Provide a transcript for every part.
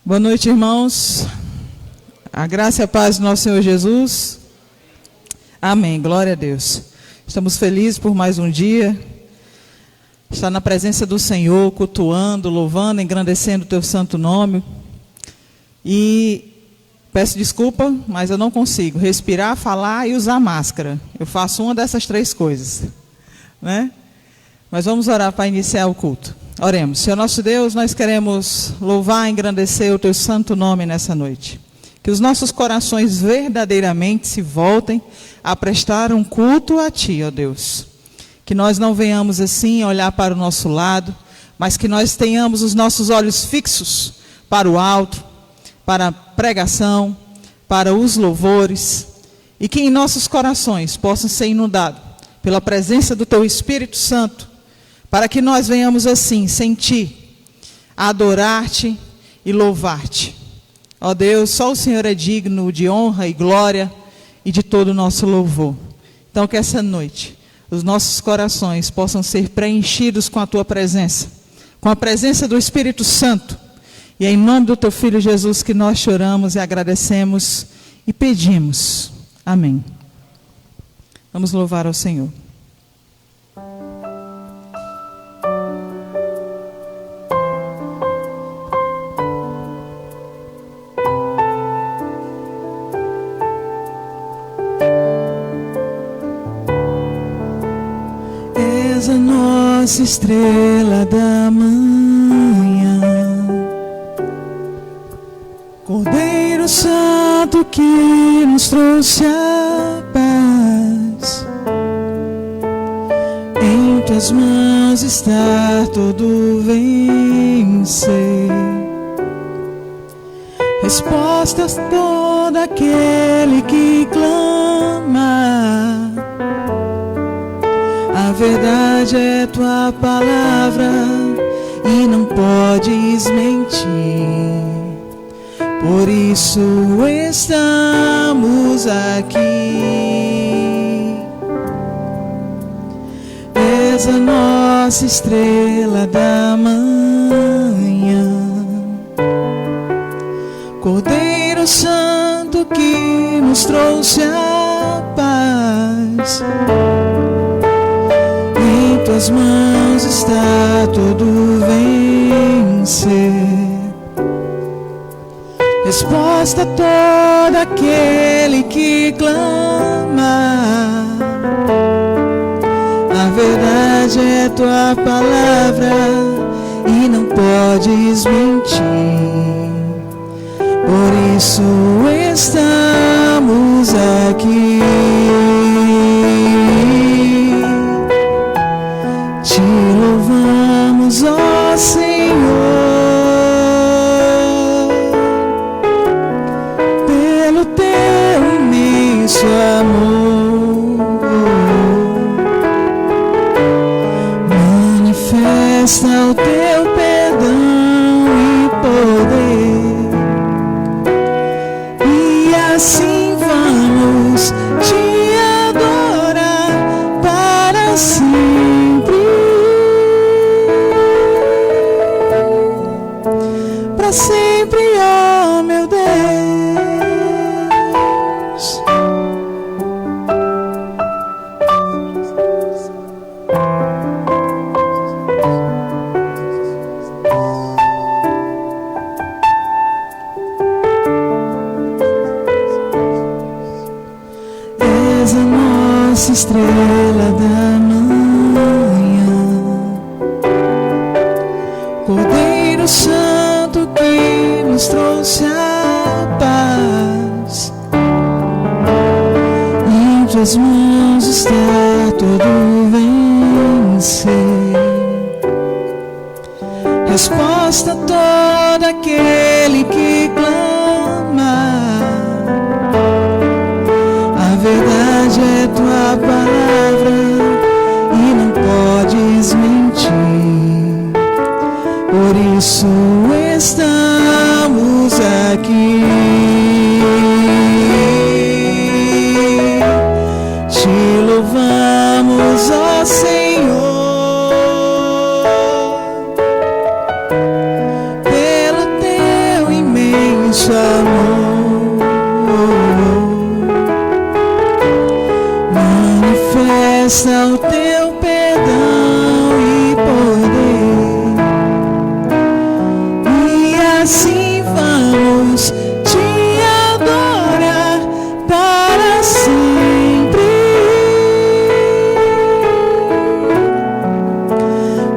Boa noite, irmãos. A graça e a paz do nosso Senhor Jesus. Amém. Glória a Deus. Estamos felizes por mais um dia. Estar na presença do Senhor, cultuando, louvando, engrandecendo o teu santo nome. E peço desculpa, mas eu não consigo respirar, falar e usar máscara. Eu faço uma dessas três coisas, né? Mas vamos orar para iniciar o culto. Oremos. Senhor nosso Deus, nós queremos louvar e engrandecer o teu santo nome nessa noite. Que os nossos corações verdadeiramente se voltem a prestar um culto a ti, ó Deus. Que nós não venhamos assim olhar para o nosso lado, mas que nós tenhamos os nossos olhos fixos para o alto, para a pregação, para os louvores, e que em nossos corações possam ser inundados pela presença do teu Espírito Santo, para que nós venhamos assim sentir, adorar-te e louvar-te. Ó Deus, só o Senhor é digno de honra e glória e de todo o nosso louvor. Então que essa noite os nossos corações possam ser preenchidos com a tua presença, com a presença do Espírito Santo. E é em nome do teu Filho Jesus que nós choramos e agradecemos e pedimos. Amém. Vamos louvar ao Senhor. És a nossa estrela da manhã, Cordeiro Santo que nos trouxe a paz. Em tuas mãos está todo vencer, respostas todo aquele que clama. A verdade é tua palavra e não podes mentir. Por isso estamos aqui. És a nossa estrela da manhã, Cordeiro Santo que nos trouxe a paz. Em tuas mãos está todo vencer, resposta a todo aquele que clama. A verdade é tua palavra e não podes mentir. Por isso estamos aqui. Te louvamos, ó Senhor, pelo teu imenso amor. Manifesta o teu perdão e poder, e assim vamos te adorar para sempre. Para sempre, ó meu Deus. És a nossa estrela da manhã, Cordeiro Santo que nos trouxe a paz. Em tuas mãos está todo vencer, resposta a todo aquele que clama. A verdade é tua palavra e não podes mentir. Por isso estamos aqui. Te louvamos, ó Senhor, pelo teu imenso manifesta o teu perdão e poder, e assim vamos te adorar para sempre.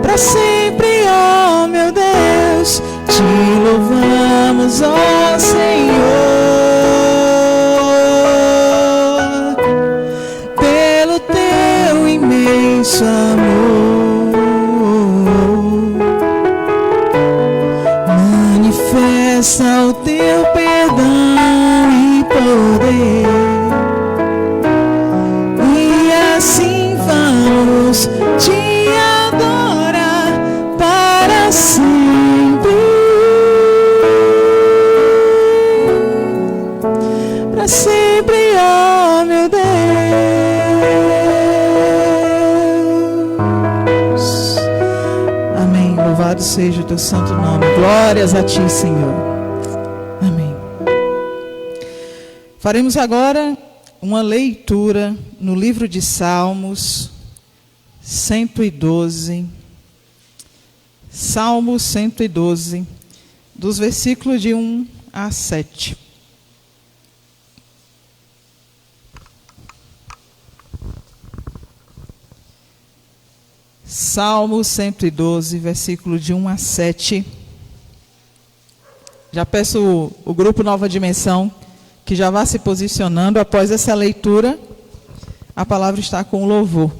Para sempre, ó meu Deus, te louvamos, ó Senhor, pelo teu imenso amor. Manifesta o teu perdão e poder, e assim vamos te adorar para sempre. Para sempre, ó meu Deus. Amém. Louvado seja o teu santo nome. Glórias a ti, Senhor. Amém. Faremos agora uma leitura no livro de Salmos 112. Salmo 112, dos versículos de 1 a 7. Salmo 112, versículo de 1 a 7. Já peço o grupo Nova Dimensão que já vá se posicionando. Após essa leitura, a palavra está com louvor.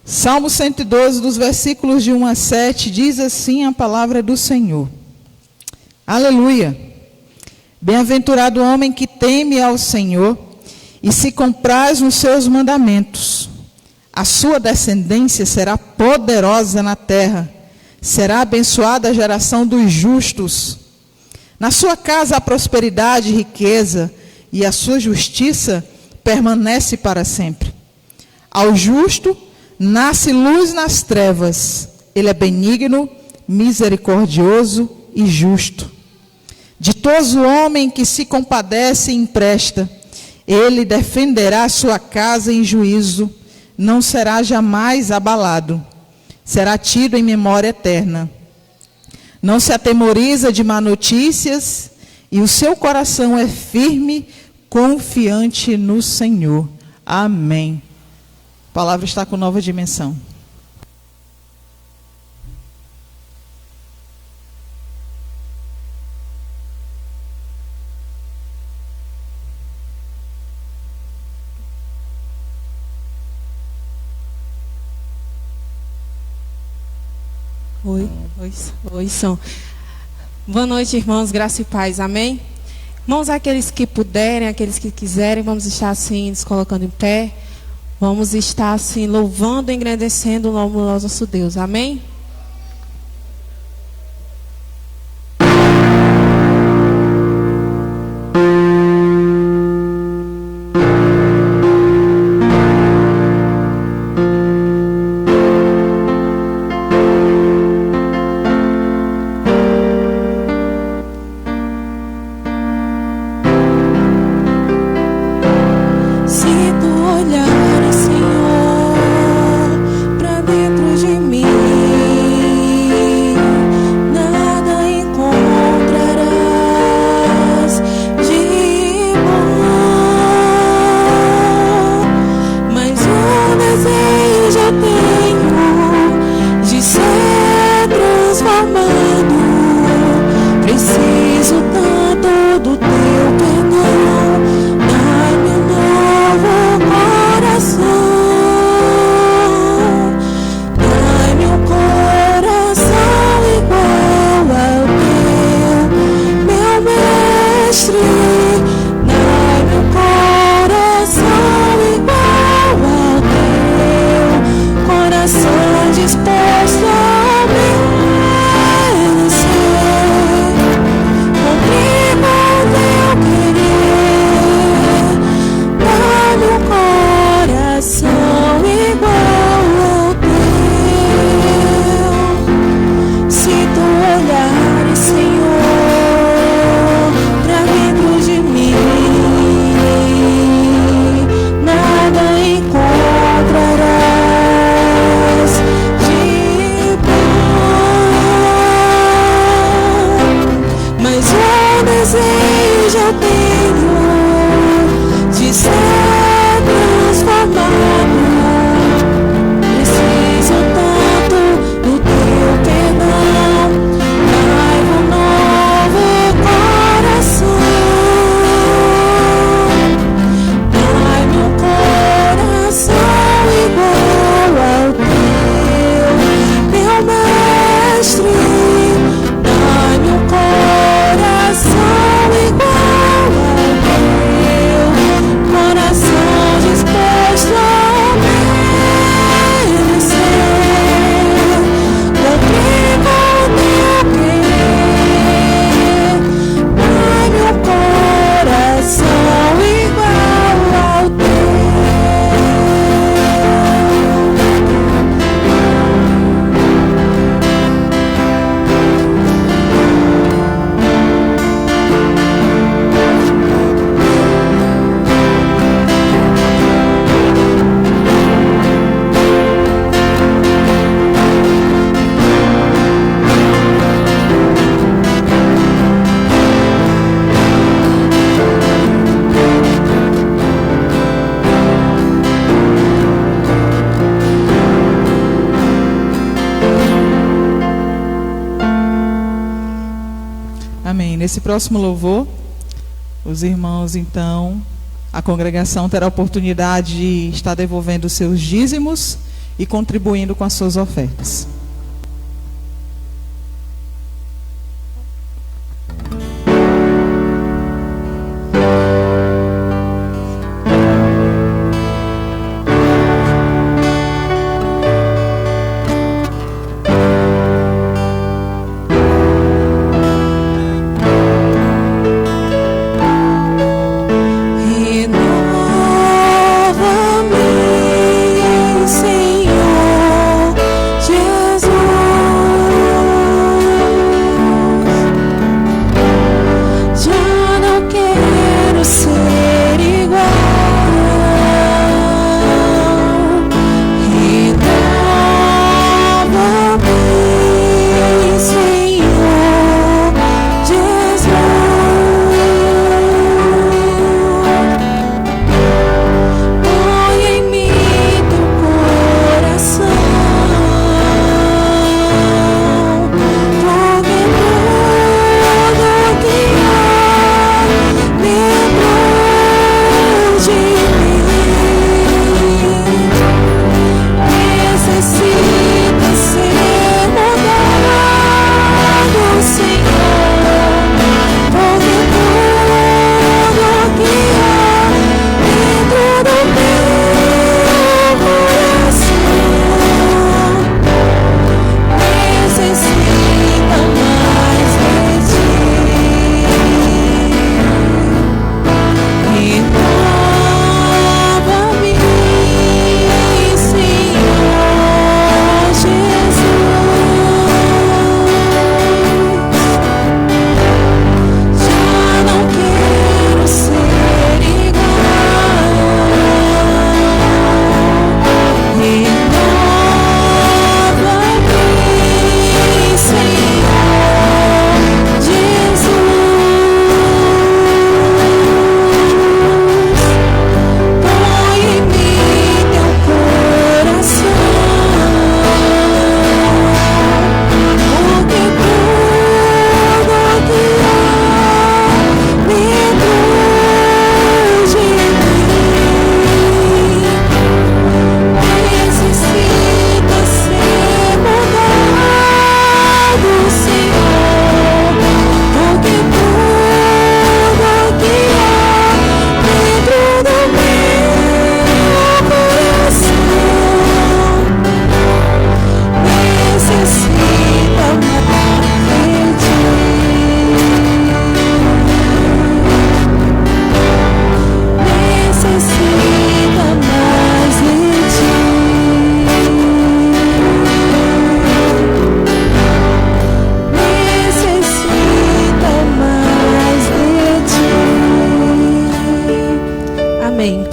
Salmo 112, dos versículos de 1 a 7, diz assim a palavra do Senhor. Aleluia! Bem-aventurado o homem que teme ao Senhor e se compraz nos seus mandamentos. A sua descendência será poderosa na terra, será abençoada a geração dos justos. Na sua casa há prosperidade e riqueza, e a sua justiça permanece para sempre. Ao justo nasce luz nas trevas, ele é benigno, misericordioso e justo. Ditoso o homem que se compadece e empresta, ele defenderá sua casa em juízo, não será jamais abalado, será tido em memória eterna. Não se atemoriza de má notícias, e o seu coração é firme, confiante no Senhor. Amém. A palavra está com Nova Dimensão. Oi, São. Boa noite, irmãos, graça e paz, amém? Irmãos, aqueles que puderem, aqueles que quiserem, vamos estar assim, nos colocando em pé. Vamos estar assim, louvando e engrandecendo o nome do nosso Deus, amém? Senhor, pra dentro de mim. Nesse próximo louvor, os irmãos, então, a congregação terá a oportunidade de estar devolvendo os seus dízimos e contribuindo com as suas ofertas.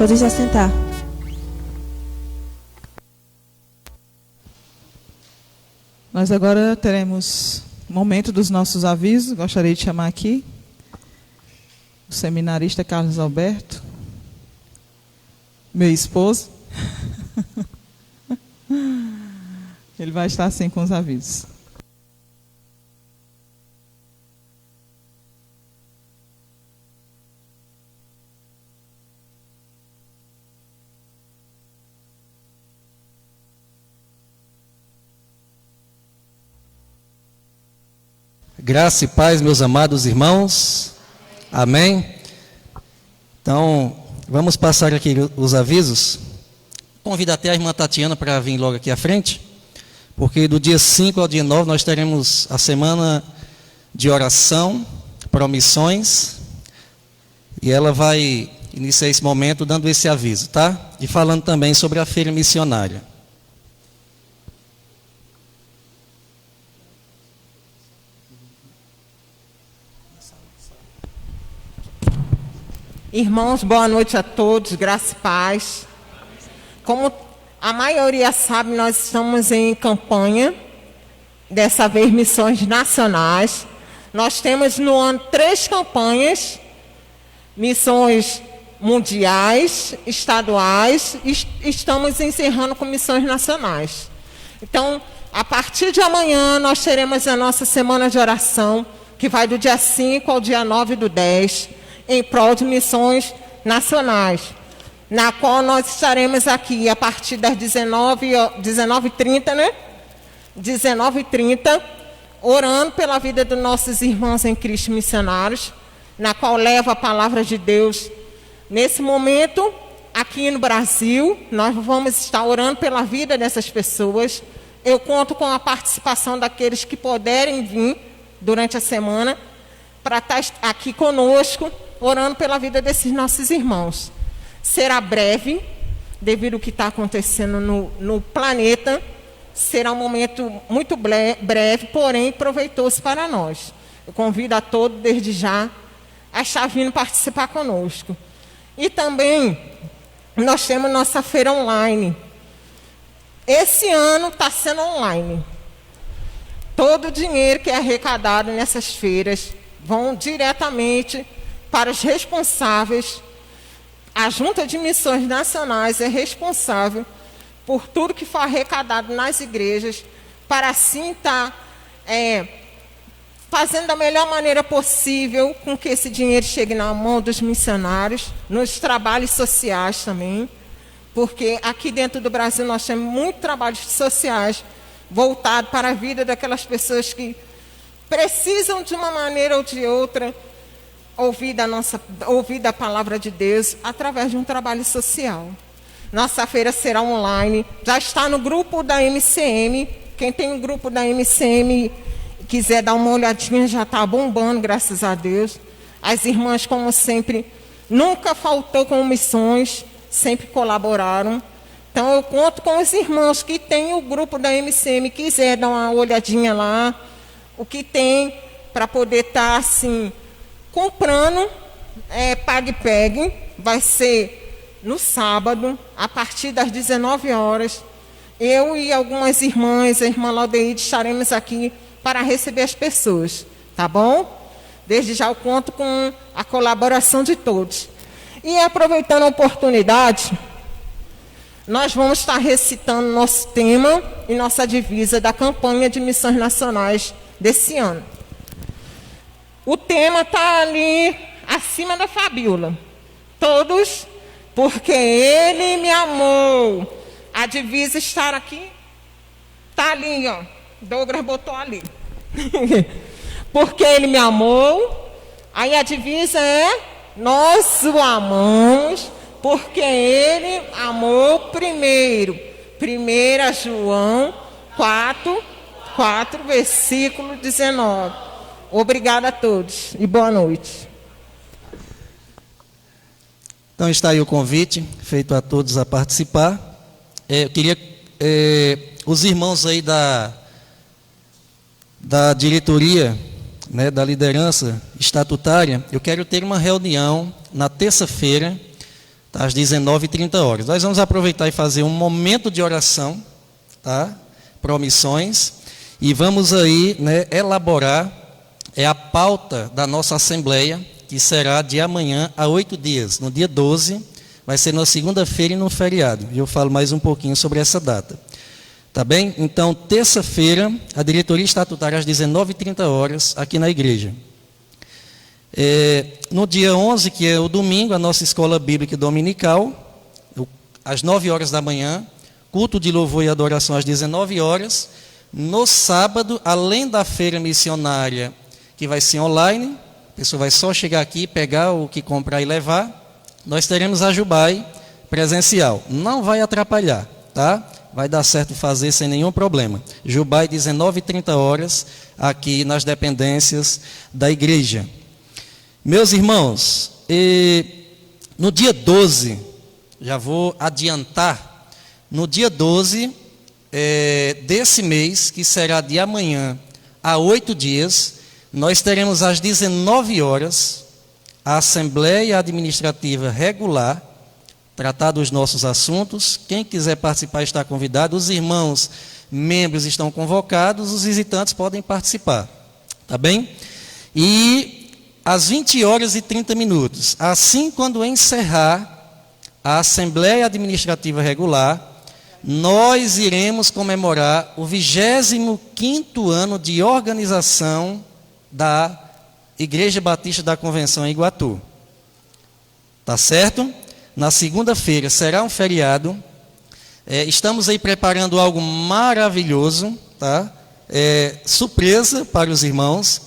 Pode já sentar. Nós agora teremos o momento dos nossos avisos. Gostaria de chamar aqui o seminarista Carlos Alberto. meu esposo. Ele vai estar assim com os avisos. Graça e paz, meus amados irmãos. Amém? Então, vamos passar aqui os avisos. Convido até a irmã Tatiana para vir logo aqui à frente, porque do dia 5 ao dia 9 nós teremos a semana de oração, promissões, e ela vai iniciar esse momento dando esse aviso, tá? E falando também sobre a feira missionária. Irmãos, boa noite a todos, graça e paz. Como a maioria sabe, nós estamos em campanha, dessa vez missões nacionais. Nós temos no ano 3 campanhas, missões mundiais, estaduais, e estamos encerrando com missões nacionais. Então, a partir de amanhã, nós teremos a nossa semana de oração, que vai do dia 5 ao dia 9/10, em prol de missões nacionais, na qual nós estaremos aqui a partir das 19h30, né? 19h30, orando pela vida dos nossos irmãos em Cristo missionários, na qual leva a palavra de Deus. Nesse momento, aqui no Brasil, nós vamos estar orando pela vida dessas pessoas. Eu conto com a participação daqueles que puderem vir durante a semana para estar aqui conosco, orando pela vida desses nossos irmãos. Será breve, devido ao que está acontecendo no planeta. Será um momento muito breve, porém proveitoso para nós. Eu convido a todos, desde já, a estar vindo participar conosco. E também, nós temos nossa feira online. Esse ano está sendo online. Todo o dinheiro que é arrecadado nessas feiras vão diretamente para os responsáveis. A Junta de Missões Nacionais é responsável por tudo que for arrecadado nas igrejas, para assim estar fazendo da melhor maneira possível com que esse dinheiro chegue na mão dos missionários, nos trabalhos sociais também, porque aqui dentro do Brasil nós temos muitos trabalhos sociais voltados para a vida daquelas pessoas que precisam de uma maneira ou de outra ouvir da palavra de Deus através de um trabalho social. Nossa feira será online, já está no grupo da MCM. Quem tem um grupo da MCM e quiser dar uma olhadinha, já está bombando, graças a Deus. As irmãs, como sempre, nunca faltou com missões, sempre colaboraram. Então eu conto com os irmãos que têm o grupo da MCM, quiser dar uma olhadinha lá, o que tem para poder estar assim comprando, pague-pegue. Vai ser no sábado, a partir das 19 horas. Eu e algumas irmãs, a irmã Laudeide, estaremos aqui para receber as pessoas, tá bom? Desde já eu conto com a colaboração de todos. E aproveitando a oportunidade, nós vamos estar recitando nosso tema e nossa divisa da campanha de missões nacionais desse ano. O tema está ali acima da Fabíola. Todos, porque Ele me amou. A divisa está aqui. Está ali, ó. Douglas botou ali. Porque Ele me amou. Aí a divisa é: nós o amamos, porque Ele amou primeiro. 1 João 4, versículo 19. Obrigada a todos e boa noite. Então está aí o convite feito a todos a participar. Eu queria, os irmãos aí da diretoria, né, da liderança estatutária, eu quero ter uma reunião na terça-feira, às 19h30. Nós vamos aproveitar e fazer um momento de oração, tá? Promissões, e vamos aí, né, elaborar a pauta da nossa assembleia, que será de amanhã a 8 dias. No dia 12, vai ser na segunda-feira e no feriado. E eu falo mais um pouquinho sobre essa data. Tá bem? Então, terça-feira, a diretoria estatutária às 19h30 aqui na igreja. No dia 11, que é o domingo, a nossa escola bíblica dominical, às 9h da manhã, culto de louvor e adoração às 19h. No sábado, além da feira missionária, que vai ser online, a pessoa vai só chegar aqui, pegar o que comprar e levar, nós teremos a Jubai presencial. Não vai atrapalhar, tá? Vai dar certo fazer sem nenhum problema. Jubai, 19h30, aqui nas dependências da igreja. Meus irmãos, no dia 12, já vou adiantar, no dia 12 desse mês, que será de amanhã a 8 dias, nós teremos às 19h a Assembleia Administrativa Regular, tratar dos nossos assuntos. Quem quiser participar está convidado. Os irmãos membros estão convocados, os visitantes podem participar. Tá bem? E às 20h30, assim quando encerrar a Assembleia Administrativa Regular, nós iremos comemorar o 25º ano de organização da Igreja Batista da Convenção em Iguatu. Tá certo? Na segunda-feira será um feriado. Estamos aí preparando algo maravilhoso, tá? Surpresa para os irmãos.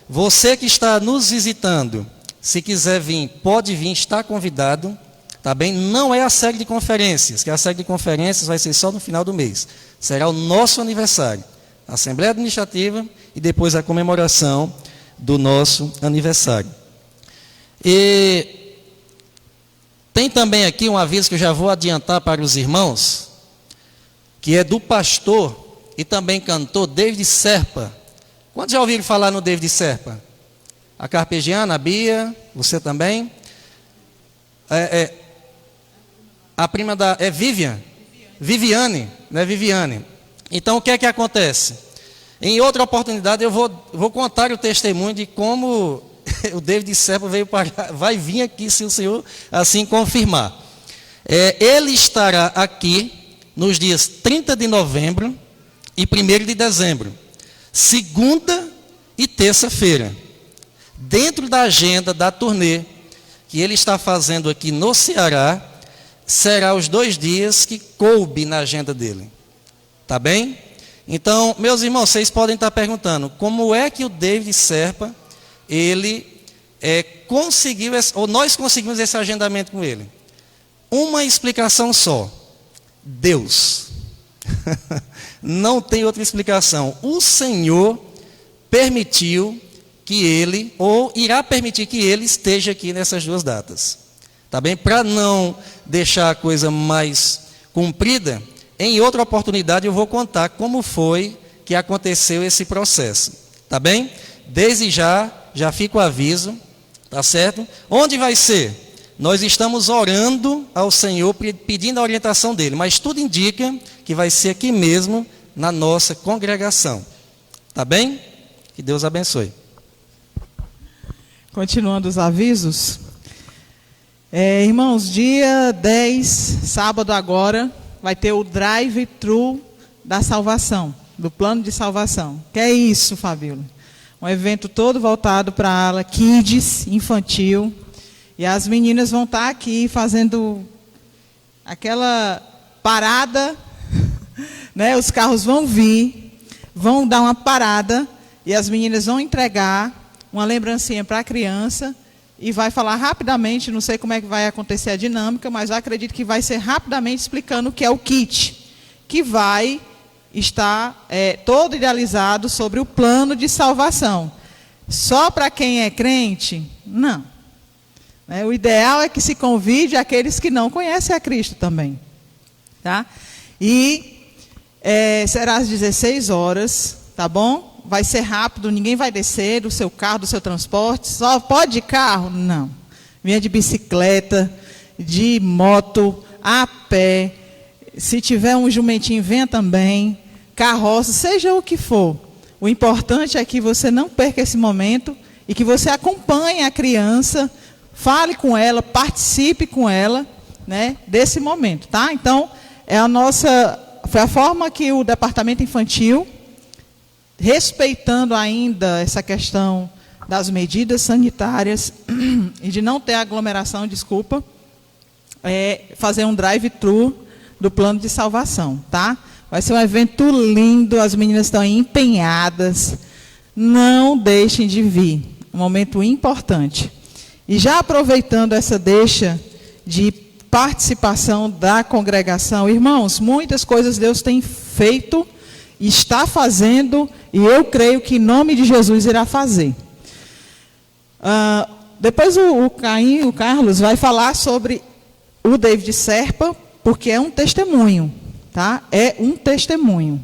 Você que está nos visitando, se quiser vir, pode vir, está convidado, tá bem? Não é a série de conferências, que a série de conferências vai ser só no final do mês. Será o nosso aniversário, a Assembleia Administrativa e depois a comemoração do nosso aniversário. E tem também aqui um aviso que eu já vou adiantar para os irmãos, que é do pastor e também cantor David Serpa. Quantos já ouviram falar no David Serpa? A Carpegiana, a Bia, você também? A prima da... Viviane, né? Viviane. Então, o que é que acontece? Em outra oportunidade, eu vou contar o testemunho de como o David Serpa vai vir aqui, se o Senhor assim confirmar. Ele estará aqui nos dias 30 de novembro e 1º de dezembro. Segunda e terça-feira, dentro da agenda da turnê que ele está fazendo aqui no Ceará, será os 2 dias que coube na agenda dele. Tá bem? Então, meus irmãos, vocês podem estar perguntando, como é que o David Serpa, ele conseguiu, ou nós conseguimos esse agendamento com ele? Uma explicação só: Deus. Não tem outra explicação. O Senhor permitiu que ele, ou irá permitir que ele esteja aqui nessas 2 datas. Tá bem? Para não deixar a coisa mais cumprida, em outra oportunidade eu vou contar como foi que aconteceu esse processo. Tá bem? Desde já fica o aviso, tá certo? Onde vai ser? Nós estamos orando ao Senhor, pedindo a orientação dele, mas tudo indica que vai ser aqui mesmo, na nossa congregação. Tá bem? Que Deus abençoe. Continuando os avisos. Irmãos, dia 10, sábado agora, vai ter o drive-thru da salvação, do plano de salvação. Que é isso, Fabíola? Um evento todo voltado para a ala Kids, infantil. E as meninas vão estar aqui fazendo aquela parada, né? Os carros vão vir, vão dar uma parada, e as meninas vão entregar uma lembrancinha para a criança, e vai falar rapidamente, não sei como é que vai acontecer a dinâmica, mas eu acredito que vai ser rapidamente explicando o que é o kit, que vai estar todo idealizado sobre o plano de salvação. Só para quem é crente? Não. O ideal é que se convide aqueles que não conhecem a Cristo também. Tá? E será às 16 horas, tá bom? Vai ser rápido, ninguém vai descer do seu carro, do seu transporte. Só pode de carro? Não. Venha de bicicleta, de moto, a pé. Se tiver um jumentinho, venha também. Carroça, seja o que for. O importante é que você não perca esse momento e que você acompanhe a criança, fale com ela, participe com ela, né, desse momento, tá? Então, foi a forma que o departamento infantil, respeitando ainda essa questão das medidas sanitárias e de não ter aglomeração, fazer um drive-thru do plano de salvação, tá? Vai ser um evento lindo, as meninas estão empenhadas, não deixem de vir, um momento importante. E já aproveitando essa deixa de participação da congregação, irmãos, muitas coisas Deus tem feito, está fazendo, e eu creio que em nome de Jesus irá fazer. Depois o Carlos vai falar sobre o David Serpa, porque é um testemunho, tá? É um testemunho.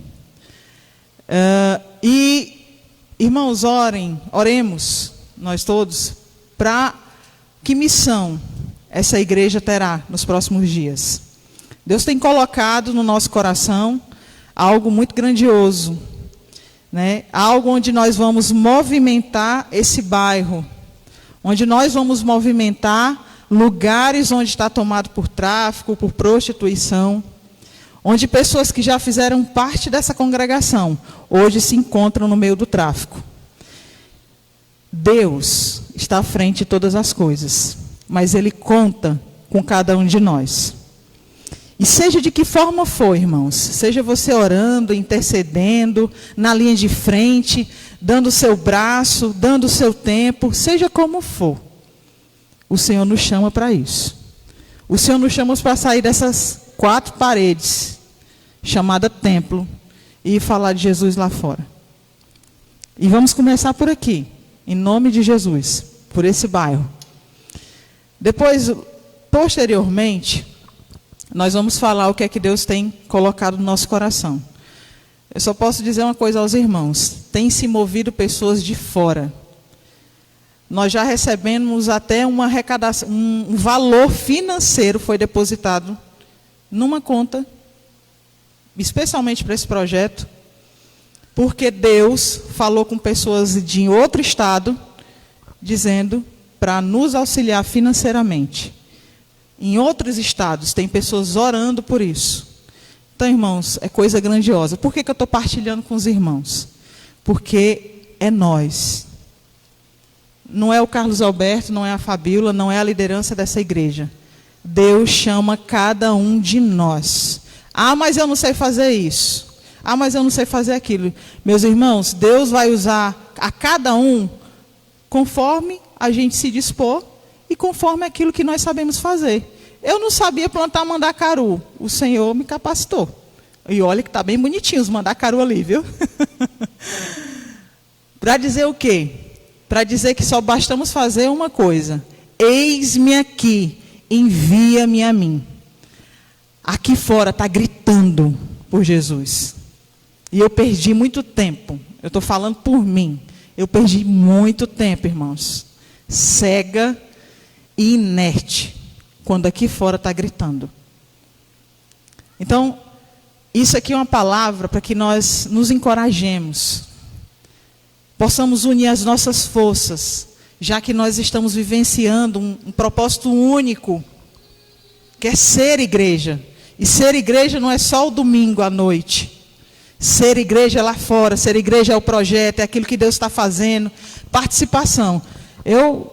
E, irmãos, oremos, nós todos, para que missão essa igreja terá nos próximos dias. Deus tem colocado no nosso coração algo muito grandioso, né? Algo onde nós vamos movimentar esse bairro, onde nós vamos movimentar lugares onde está tomado por tráfico, por prostituição, onde pessoas que já fizeram parte dessa congregação hoje se encontram no meio do tráfico. Deus está à frente de todas as coisas, mas Ele conta com cada um de nós. E seja de que forma for, irmãos, seja você orando, intercedendo, na linha de frente, dando o seu braço, dando o seu tempo, seja como for, o Senhor nos chama para isso. O Senhor nos chama para sair dessas 4 paredes, chamada templo, e falar de Jesus lá fora. E vamos começar por aqui, em nome de Jesus, por esse bairro. Depois, posteriormente, nós vamos falar o que é que Deus tem colocado no nosso coração. Eu só posso dizer uma coisa aos irmãos: tem se movido pessoas de fora. Nós já recebemos até uma arrecadação, um valor financeiro foi depositado numa conta, especialmente para esse projeto, porque Deus falou com pessoas de outro estado, dizendo para nos auxiliar financeiramente. Em outros estados, tem pessoas orando por isso. Então, irmãos, é coisa grandiosa. Por que eu estou partilhando com os irmãos? Porque é nós. Não é o Carlos Alberto, não é a Fabíola, não é a liderança dessa igreja. Deus chama cada um de nós. Ah, mas eu não sei fazer isso. Ah, mas eu não sei fazer aquilo. Meus irmãos, Deus vai usar a cada um conforme a gente se dispor e conforme aquilo que nós sabemos fazer. Eu não sabia plantar mandacaru. O Senhor me capacitou. E olha que está bem bonitinho os mandacaru ali, viu? Para dizer o quê? Para dizer que só bastamos fazer uma coisa. Eis-me aqui, envia-me a mim. Aqui fora está gritando por Jesus. E eu perdi muito tempo. Eu estou falando por mim. Eu perdi muito tempo, irmãos. Cega e inerte. Quando aqui fora está gritando. Então, isso aqui é uma palavra para que nós nos encorajemos. Possamos unir as nossas forças, já que nós estamos vivenciando um propósito único, que é ser igreja. E ser igreja não é só o domingo à noite. Ser igreja é lá fora, ser igreja é o projeto, é aquilo que Deus está fazendo. Participação. Eu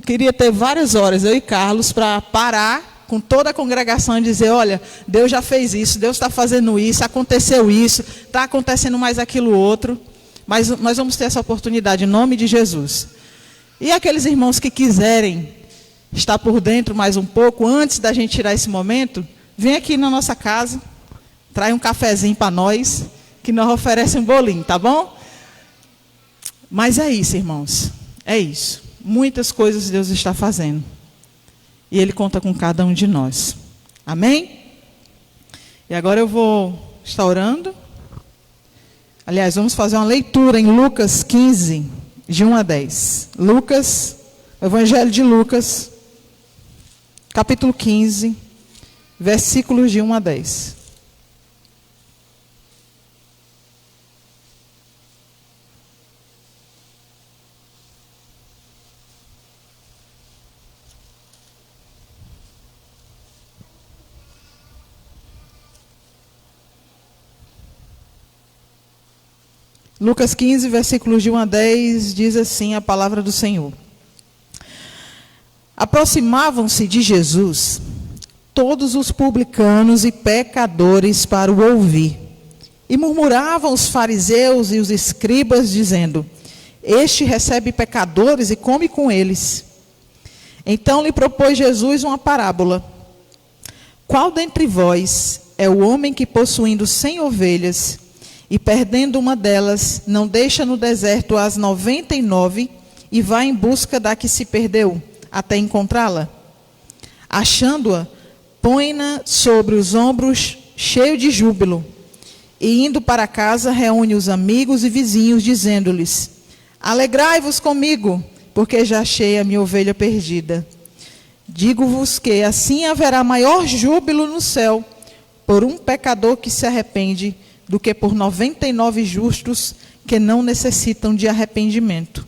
queria ter várias horas, eu e Carlos, para parar com toda a congregação e dizer: olha, Deus já fez isso, Deus está fazendo isso, aconteceu isso, está acontecendo mais aquilo outro. Mas nós vamos ter essa oportunidade em nome de Jesus. E aqueles irmãos que quiserem estar por dentro mais um pouco, antes da gente tirar esse momento, vem aqui na nossa casa, traz um cafezinho para nós, que nós oferecemos um bolinho, tá bom? Mas é isso, irmãos, é isso. Muitas coisas Deus está fazendo. E Ele conta com cada um de nós. Amém? E agora eu vou estar orando. Aliás, vamos fazer uma leitura em Lucas 15, de 1 a 10. Lucas, Evangelho de Lucas, capítulo 15, versículos de 1 a 10. Lucas 15, versículos de 1 a 10, diz assim a palavra do Senhor. Aproximavam-se de Jesus todos os publicanos e pecadores para o ouvir. E murmuravam os fariseus e os escribas, dizendo: este recebe pecadores e come com eles. Então lhe propôs Jesus uma parábola. Qual dentre vós é o homem que, possuindo 100 ovelhas, e perdendo uma delas, não deixa no deserto as 99 e vai em busca da que se perdeu, até encontrá-la? Achando-a, põe-na sobre os ombros, cheio de júbilo, e indo para casa, reúne os amigos e vizinhos, dizendo-lhes: alegrai-vos comigo, porque já achei a minha ovelha perdida. Digo-vos que assim haverá maior júbilo no céu por um pecador que se arrepende, do que por 99 justos que não necessitam de arrependimento.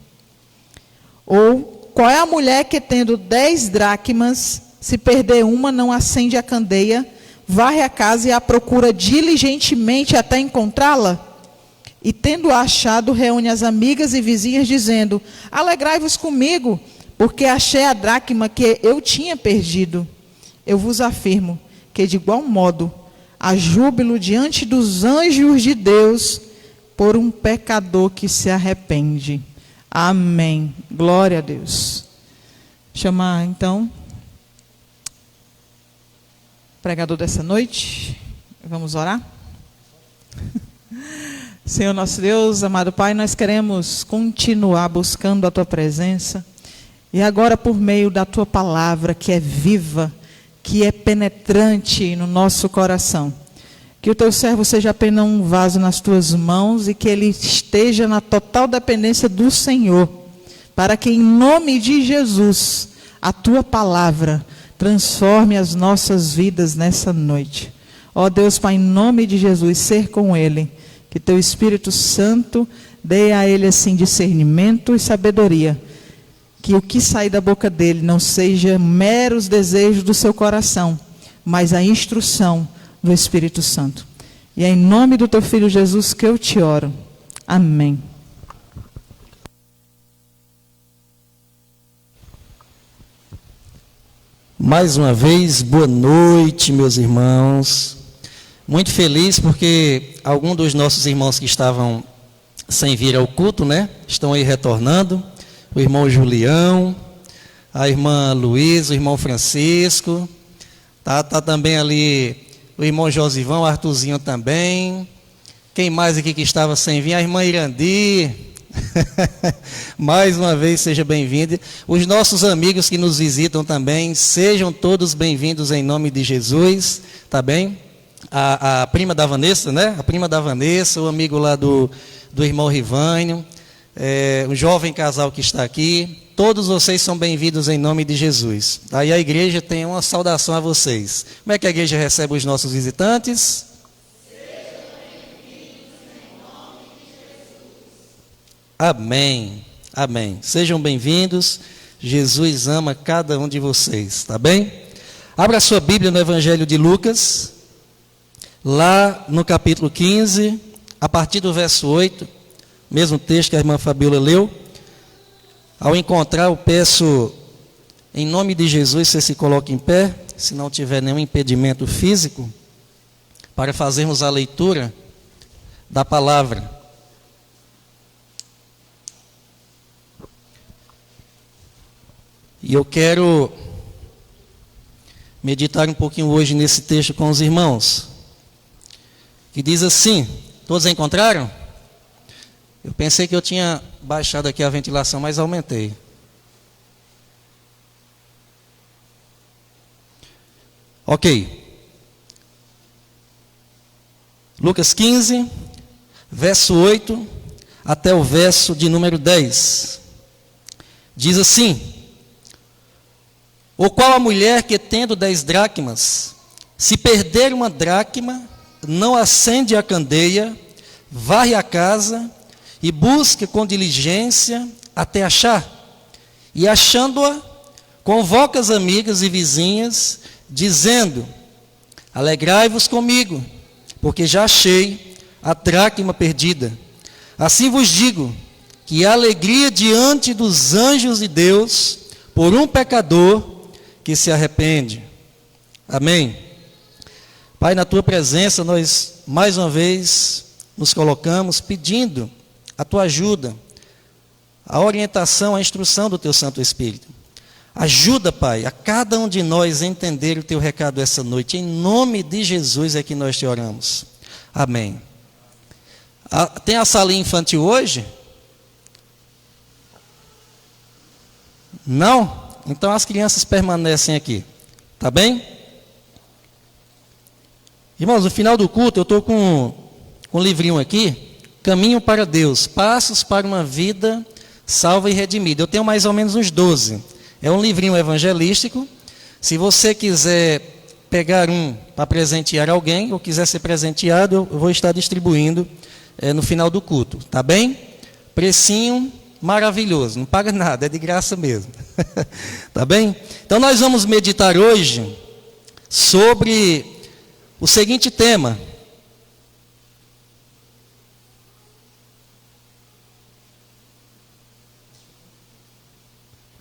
Ou, qual é a mulher que, tendo 10 dracmas, se perder uma, não acende a candeia, varre a casa e a procura diligentemente até encontrá-la? E tendo-a achado, reúne as amigas e vizinhas, dizendo: alegrai-vos comigo, porque achei a dracma que eu tinha perdido. Eu vos afirmo que, de igual modo, há júbilo diante dos anjos de Deus por um pecador que se arrepende. Amém. Glória a Deus. Chamar, então, o pregador dessa noite. Vamos orar? Senhor nosso Deus, amado Pai, nós queremos continuar buscando a Tua presença. E agora, por meio da Tua palavra, que é viva, que é penetrante no nosso coração, que o Teu servo seja apenas um vaso nas Tuas mãos e que ele esteja na total dependência do Senhor, para que em nome de Jesus, a Tua palavra transforme as nossas vidas nessa noite. Ó Deus, Pai, em nome de Jesus, ser com Ele, que Teu Espírito Santo dê a Ele assim discernimento e sabedoria, que o que sair da boca dele não seja meros desejos do seu coração, mas a instrução do Espírito Santo. E é em nome do Teu Filho Jesus que eu te oro. Amém. Mais uma vez, boa noite, meus irmãos. Muito feliz porque alguns dos nossos irmãos que estavam sem vir ao culto, né, estão aí retornando. O irmão Julião, a irmã Luísa, o irmão Francisco, tá também ali o irmão Josivão, Arthurzinho também. Quem mais aqui que estava sem vir? A irmã Irandi. Mais uma vez, seja bem-vinda. Os nossos amigos que nos visitam também, sejam todos bem-vindos em nome de Jesus, tá bem? A prima da Vanessa, né? A prima da Vanessa, o amigo lá do irmão Rivânio. Um jovem casal que está aqui, todos vocês são bem-vindos em nome de Jesus. Aí a igreja tem uma saudação a vocês. Como é que a igreja recebe os nossos visitantes? Sejam bem-vindos em nome de Jesus. Amém, amém. Sejam bem-vindos, Jesus ama cada um de vocês, tá bem? Abra a sua Bíblia no Evangelho de Lucas, lá no capítulo 15, a partir do verso 8. Mesmo texto que a irmã Fabiola leu. Ao encontrar, eu peço, em nome de Jesus, você se coloque em pé, se não tiver nenhum impedimento físico, para fazermos a leitura da palavra. E eu quero meditar um pouquinho hoje nesse texto com os irmãos, que diz assim, todos encontraram? Eu pensei que eu tinha baixado aqui a ventilação, mas aumentei. Ok. Lucas 15, verso 8, até o verso de número 10. Diz assim: ou qual a mulher que, tendo 10 dracmas, se perder uma dracma, não acende a candeia, varre a casa e busca com diligência até achar. E achando-a, convoca as amigas e vizinhas, dizendo: alegrai-vos comigo, porque já achei a dracma perdida. Assim vos digo, que a alegria diante dos anjos de Deus, por um pecador que se arrepende. Amém. Pai, na tua presença, nós mais uma vez nos colocamos pedindo a tua ajuda, a orientação, a instrução do teu Santo Espírito. Ajuda, Pai, a cada um de nós a entender o teu recado essa noite. Em nome de Jesus é que nós te oramos. Amém. Tem a salinha infantil hoje? Não? Então as crianças permanecem aqui. Tá bem? Irmãos, no final do culto eu estou com um livrinho aqui, Caminho para Deus, Passos para uma Vida Salva e Redimida. Eu tenho mais ou menos uns 12. É um livrinho evangelístico. Se você quiser pegar um para presentear alguém, ou quiser ser presenteado, eu vou estar distribuindo no final do culto. Tá bem? Precinho maravilhoso, não paga nada, é de graça mesmo. Tá bem? Então nós vamos meditar hoje sobre o seguinte tema.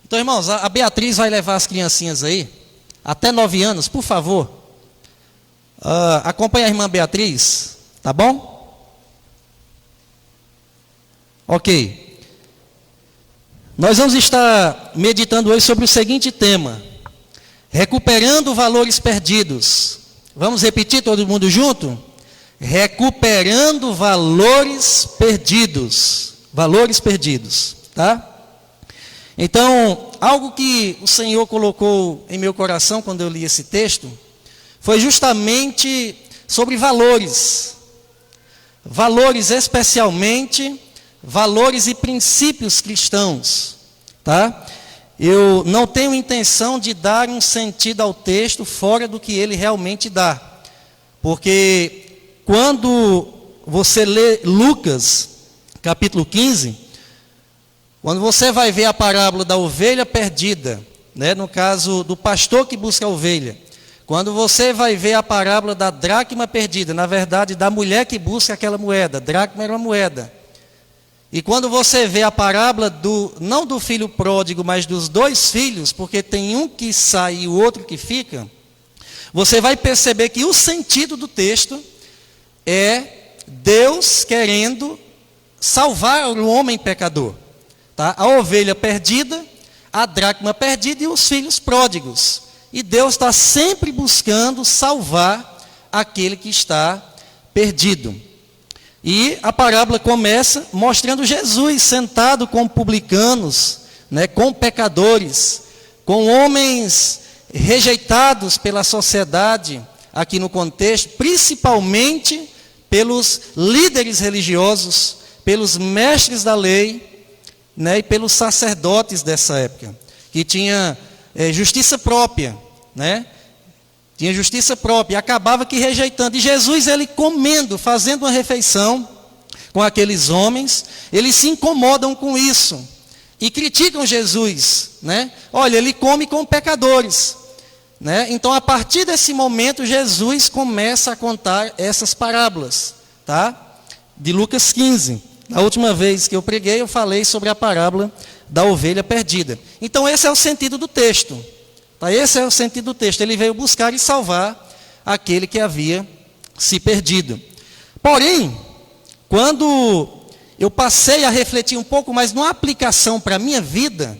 Então, irmãos, a Beatriz vai levar as criancinhas aí, até 9 anos, por favor. Acompanhe a irmã Beatriz, tá bom? Ok. Nós vamos estar meditando hoje sobre o seguinte tema: recuperando valores perdidos. Vamos repetir todo mundo junto? Recuperando valores perdidos. Valores perdidos, tá? Então, algo que o Senhor colocou em meu coração quando eu li esse texto, foi justamente sobre valores. Valores especialmente, valores e princípios cristãos, tá? Eu não tenho intenção de dar um sentido ao texto fora do que ele realmente dá. Porque quando você lê Lucas, capítulo 15, quando você vai ver a parábola da ovelha perdida, né, no caso do pastor que busca a ovelha, quando você vai ver a parábola da dracma perdida, na verdade da mulher que busca aquela moeda, dracma era uma moeda. E quando você vê a parábola não do filho pródigo, mas dos 2 filhos, porque tem um que sai e o outro que fica, você vai perceber que o sentido do texto é Deus querendo salvar o homem pecador. Tá? A ovelha perdida, a dracma perdida e os filhos pródigos. E Deus está sempre buscando salvar aquele que está perdido. E a parábola começa mostrando Jesus sentado com publicanos, né, com pecadores, com homens rejeitados pela sociedade, aqui no contexto, principalmente pelos líderes religiosos, pelos mestres da lei, né, e pelos sacerdotes dessa época, que tinha justiça própria, né? Tinha justiça própria, e acabava que rejeitando. E Jesus, ele comendo, fazendo uma refeição com aqueles homens, eles se incomodam com isso. E criticam Jesus, né? Olha, ele come com pecadores. Né? Então, a partir desse momento, Jesus começa a contar essas parábolas. Tá? De Lucas 15. Na última vez que eu preguei, eu falei sobre a parábola da ovelha perdida. Então, esse é o sentido do texto. Tá? Esse é o sentido do texto. Ele veio buscar e salvar aquele que havia se perdido. Porém, quando eu passei a refletir um pouco mais numa aplicação para a minha vida,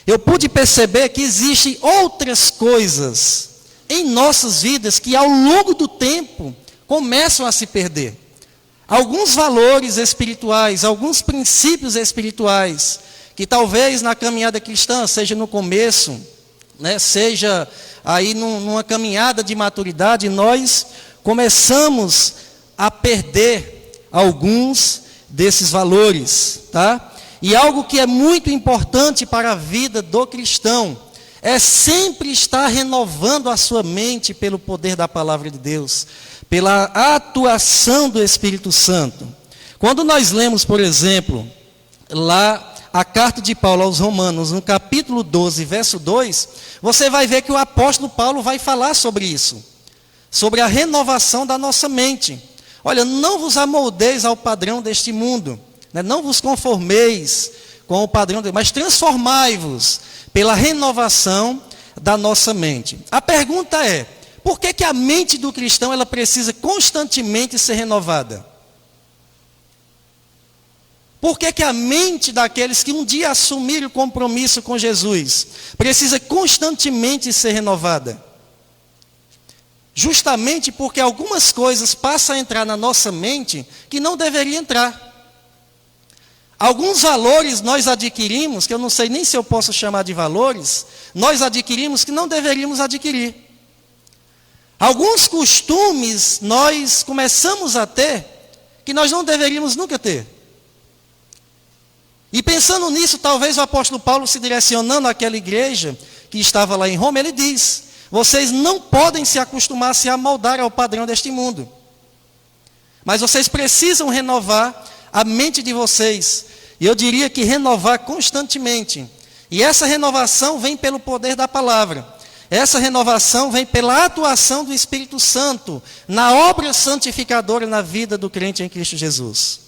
eu pude perceber que existem outras coisas em nossas vidas que ao longo do tempo começam a se perder. Alguns valores espirituais, alguns princípios espirituais, que talvez na caminhada cristã, seja no começo, né, seja aí numa caminhada de maturidade, nós começamos a perder alguns desses valores, tá? E algo que é muito importante para a vida do cristão é sempre estar renovando a sua mente pelo poder da palavra de Deus, pela atuação do Espírito Santo. Quando nós lemos, por exemplo, lá a carta de Paulo aos Romanos, no capítulo 12, verso 2, você vai ver que o apóstolo Paulo vai falar sobre isso, sobre a renovação da nossa mente. Olha, não vos amoldeis ao padrão deste mundo, né? Não vos conformeis com o padrão de Deus, mas transformai-vos pela renovação da nossa mente. A pergunta é, por que a mente do cristão ela precisa constantemente ser renovada? Por que a mente daqueles que um dia assumiram o compromisso com Jesus precisa constantemente ser renovada? Justamente porque algumas coisas passam a entrar na nossa mente que não deveriam entrar. Alguns valores nós adquirimos, que eu não sei nem se eu posso chamar de valores, nós adquirimos que não deveríamos adquirir. Alguns costumes nós começamos a ter que nós não deveríamos nunca ter. E pensando nisso, talvez o apóstolo Paulo, se direcionando àquela igreja que estava lá em Roma, ele diz: vocês não podem se acostumar a se amoldar ao padrão deste mundo. Mas vocês precisam renovar a mente de vocês. E eu diria que renovar constantemente. E essa renovação vem pelo poder da palavra. Essa renovação vem pela atuação do Espírito Santo na obra santificadora na vida do crente em Cristo Jesus.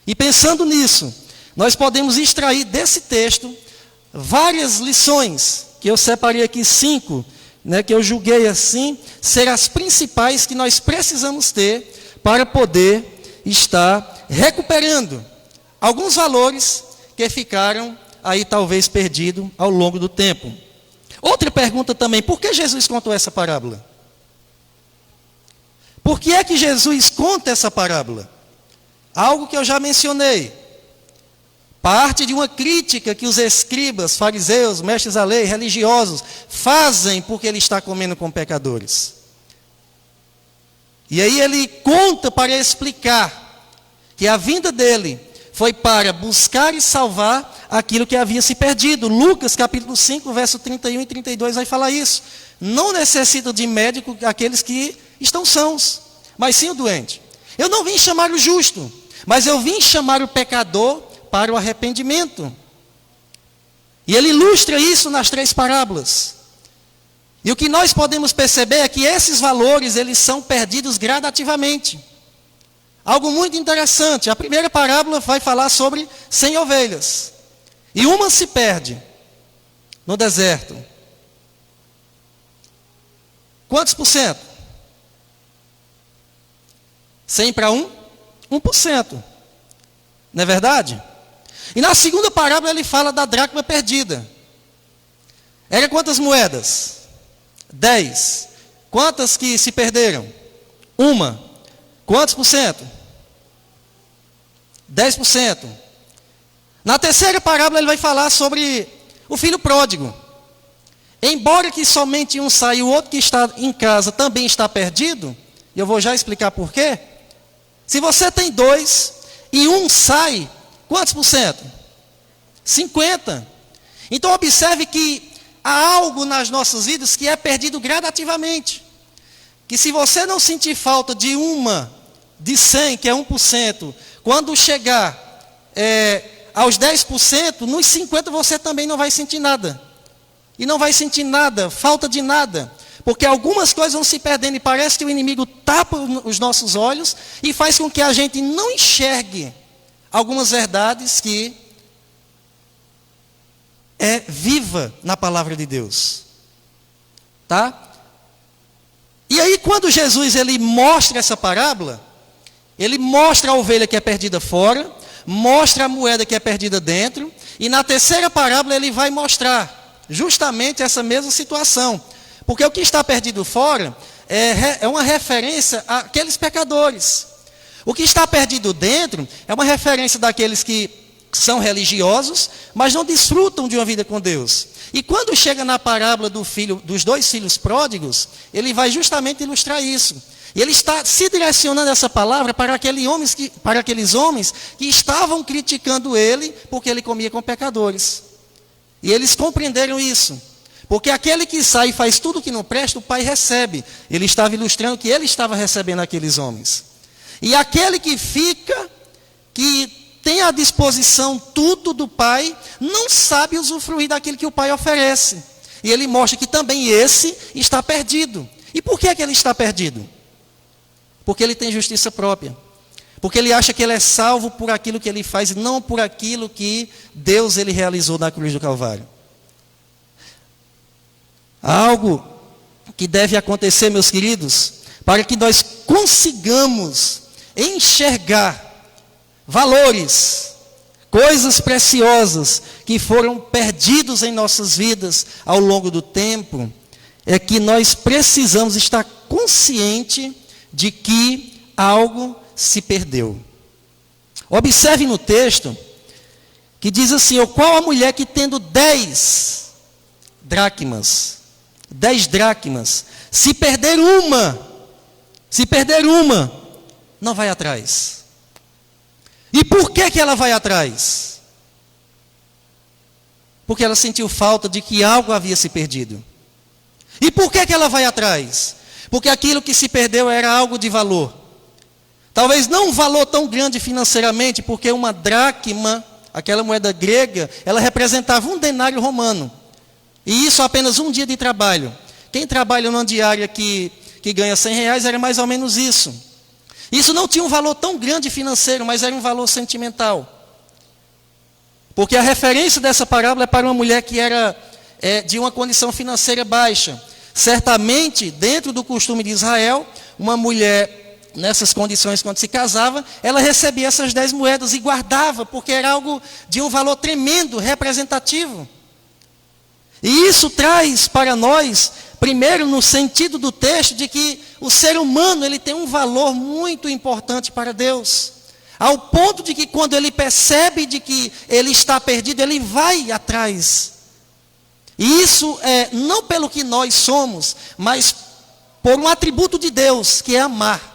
E pensando nisso, nós podemos extrair desse texto várias lições, que eu separei aqui 5, né, que eu julguei assim, ser as principais que nós precisamos ter para poder estar recuperando alguns valores que ficaram aí talvez perdidos ao longo do tempo. Outra pergunta também, por que Jesus contou essa parábola? Por que é que Jesus conta essa parábola? Algo que eu já mencionei. Parte de uma crítica que os escribas, fariseus, mestres da lei, religiosos, fazem porque ele está comendo com pecadores. E aí ele conta para explicar que a vinda dele foi para buscar e salvar aquilo que havia se perdido. Lucas capítulo 5, verso 31 e 32 vai falar isso. Não necessitam de médico aqueles que estão sãos, mas sim o doente. Eu não vim chamar o justo, mas eu vim chamar o pecador para o arrependimento. E ele ilustra isso nas 3 parábolas. E o que nós podemos perceber é que esses valores, eles são perdidos gradativamente. Algo muito interessante, a primeira parábola vai falar sobre 100 ovelhas. E uma se perde no deserto. Quantos por cento? 100 para 1? 1%. Não é verdade? E na segunda parábola ele fala da dracma perdida. Era quantas moedas? 10. Quantas que se perderam? 1. Quantos por cento? 10%. Na terceira parábola ele vai falar sobre o filho pródigo. Embora que somente um saia e o outro que está em casa também está perdido, e eu vou já explicar por quê. Se você tem 2 e um sai, quantos por cento? 50%. Então observe que há algo nas nossas vidas que é perdido gradativamente. Que se você não sentir falta de de 100, que é 1%, quando chegar aos 10%, nos 50% você também não vai sentir nada. E não vai sentir nada, falta de nada. Porque algumas coisas vão se perdendo e parece que o inimigo tapa os nossos olhos e faz com que a gente não enxergue algumas verdades que é viva na palavra de Deus. Tá? E aí quando Jesus ele mostra essa parábola, ele mostra a ovelha que é perdida fora, mostra a moeda que é perdida dentro, e na terceira parábola ele vai mostrar justamente essa mesma situação. Porque o que está perdido fora é uma referência àqueles pecadores. O que está perdido dentro é uma referência daqueles que são religiosos, mas não desfrutam de uma vida com Deus. E quando chega na parábola dos 2 filhos pródigos, ele vai justamente ilustrar isso. E ele está se direcionando essa palavra para aqueles homens que estavam criticando ele porque ele comia com pecadores. E eles compreenderam isso. Porque aquele que sai e faz tudo o que não presta, o Pai recebe. Ele estava ilustrando que ele estava recebendo aqueles homens. E aquele que fica, que tem à disposição tudo do Pai, não sabe usufruir daquilo que o Pai oferece. E ele mostra que também esse está perdido. E por que é que ele está perdido? Porque ele tem justiça própria. Porque ele acha que ele é salvo por aquilo que ele faz e não por aquilo que Deus ele realizou na cruz do Calvário. Algo que deve acontecer, meus queridos, para que nós consigamos enxergar valores, coisas preciosas que foram perdidos em nossas vidas ao longo do tempo, é que nós precisamos estar consciente de que algo se perdeu. Observe no texto que diz assim: ou qual a mulher que tendo 10 dracmas, se perder uma, não vai atrás. E por que ela vai atrás? Porque ela sentiu falta de que algo havia se perdido. E por que ela vai atrás? Porque aquilo que se perdeu era algo de valor. Talvez não um valor tão grande financeiramente, porque uma dracma, aquela moeda grega, ela representava um denário romano. E isso apenas um dia de trabalho. Quem trabalha numa diária que ganha R$100 era mais ou menos isso. Isso não tinha um valor tão grande financeiro, mas era um valor sentimental. Porque a referência dessa parábola é para uma mulher que era de uma condição financeira baixa. Certamente, dentro do costume de Israel, uma mulher nessas condições, quando se casava, ela recebia essas 10 moedas e guardava, porque era algo de um valor tremendo, representativo. E isso traz para nós, primeiro no sentido do texto, de que o ser humano ele tem um valor muito importante para Deus. Ao ponto de que quando ele percebe de que ele está perdido, ele vai atrás. E isso é não pelo que nós somos, mas por um atributo de Deus, que é amar.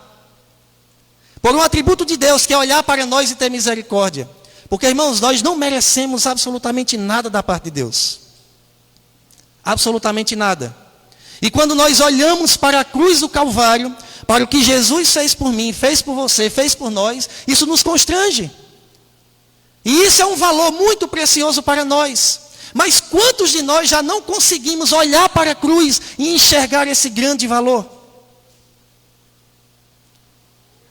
Por um atributo de Deus, que é olhar para nós e ter misericórdia. Porque, irmãos, nós não merecemos absolutamente nada da parte de Deus. Absolutamente nada. E quando nós olhamos para a cruz do Calvário, para o que Jesus fez por mim, fez por você, fez por nós, isso nos constrange. E isso é um valor muito precioso para nós. Mas quantos de nós já não conseguimos olhar para a cruz e enxergar esse grande valor?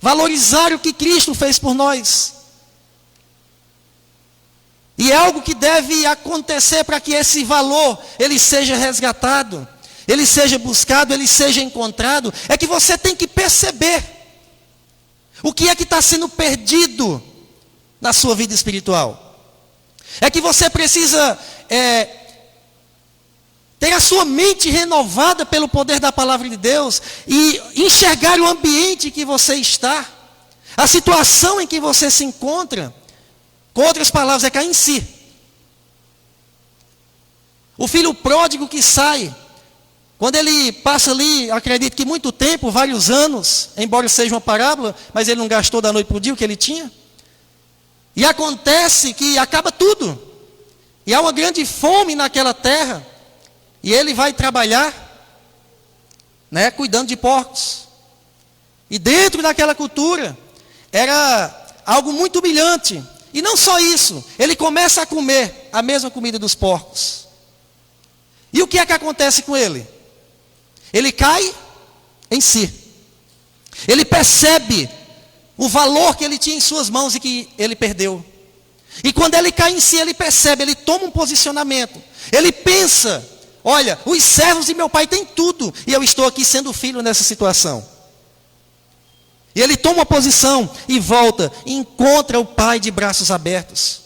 Valorizar o que Cristo fez por nós. E é algo que deve acontecer para que esse valor, ele seja resgatado, ele seja buscado, ele seja encontrado. É que você tem que perceber o que é que está sendo perdido na sua vida espiritual. É que você precisa ter a sua mente renovada pelo poder da palavra de Deus e enxergar o ambiente em que você está, a situação em que você se encontra. Com outras palavras, é cair em si. O filho pródigo que sai, quando ele passa ali, acredito que muito tempo, vários anos, embora seja uma parábola, mas ele não gastou da noite para o dia o que ele tinha. E acontece que acaba tudo. E há uma grande fome naquela terra. E ele vai trabalhar, cuidando de porcos. E dentro daquela cultura, era algo muito humilhante. E não só isso, ele começa a comer a mesma comida dos porcos. E o que é que acontece com ele? Ele cai em si. Ele percebe o valor que ele tinha em suas mãos e que ele perdeu. E quando ele cai em si, ele percebe, ele toma um posicionamento. Ele pensa: olha, os servos de meu pai têm tudo, e eu estou aqui sendo filho nessa situação. E ele toma uma posição e volta, e encontra o pai de braços abertos.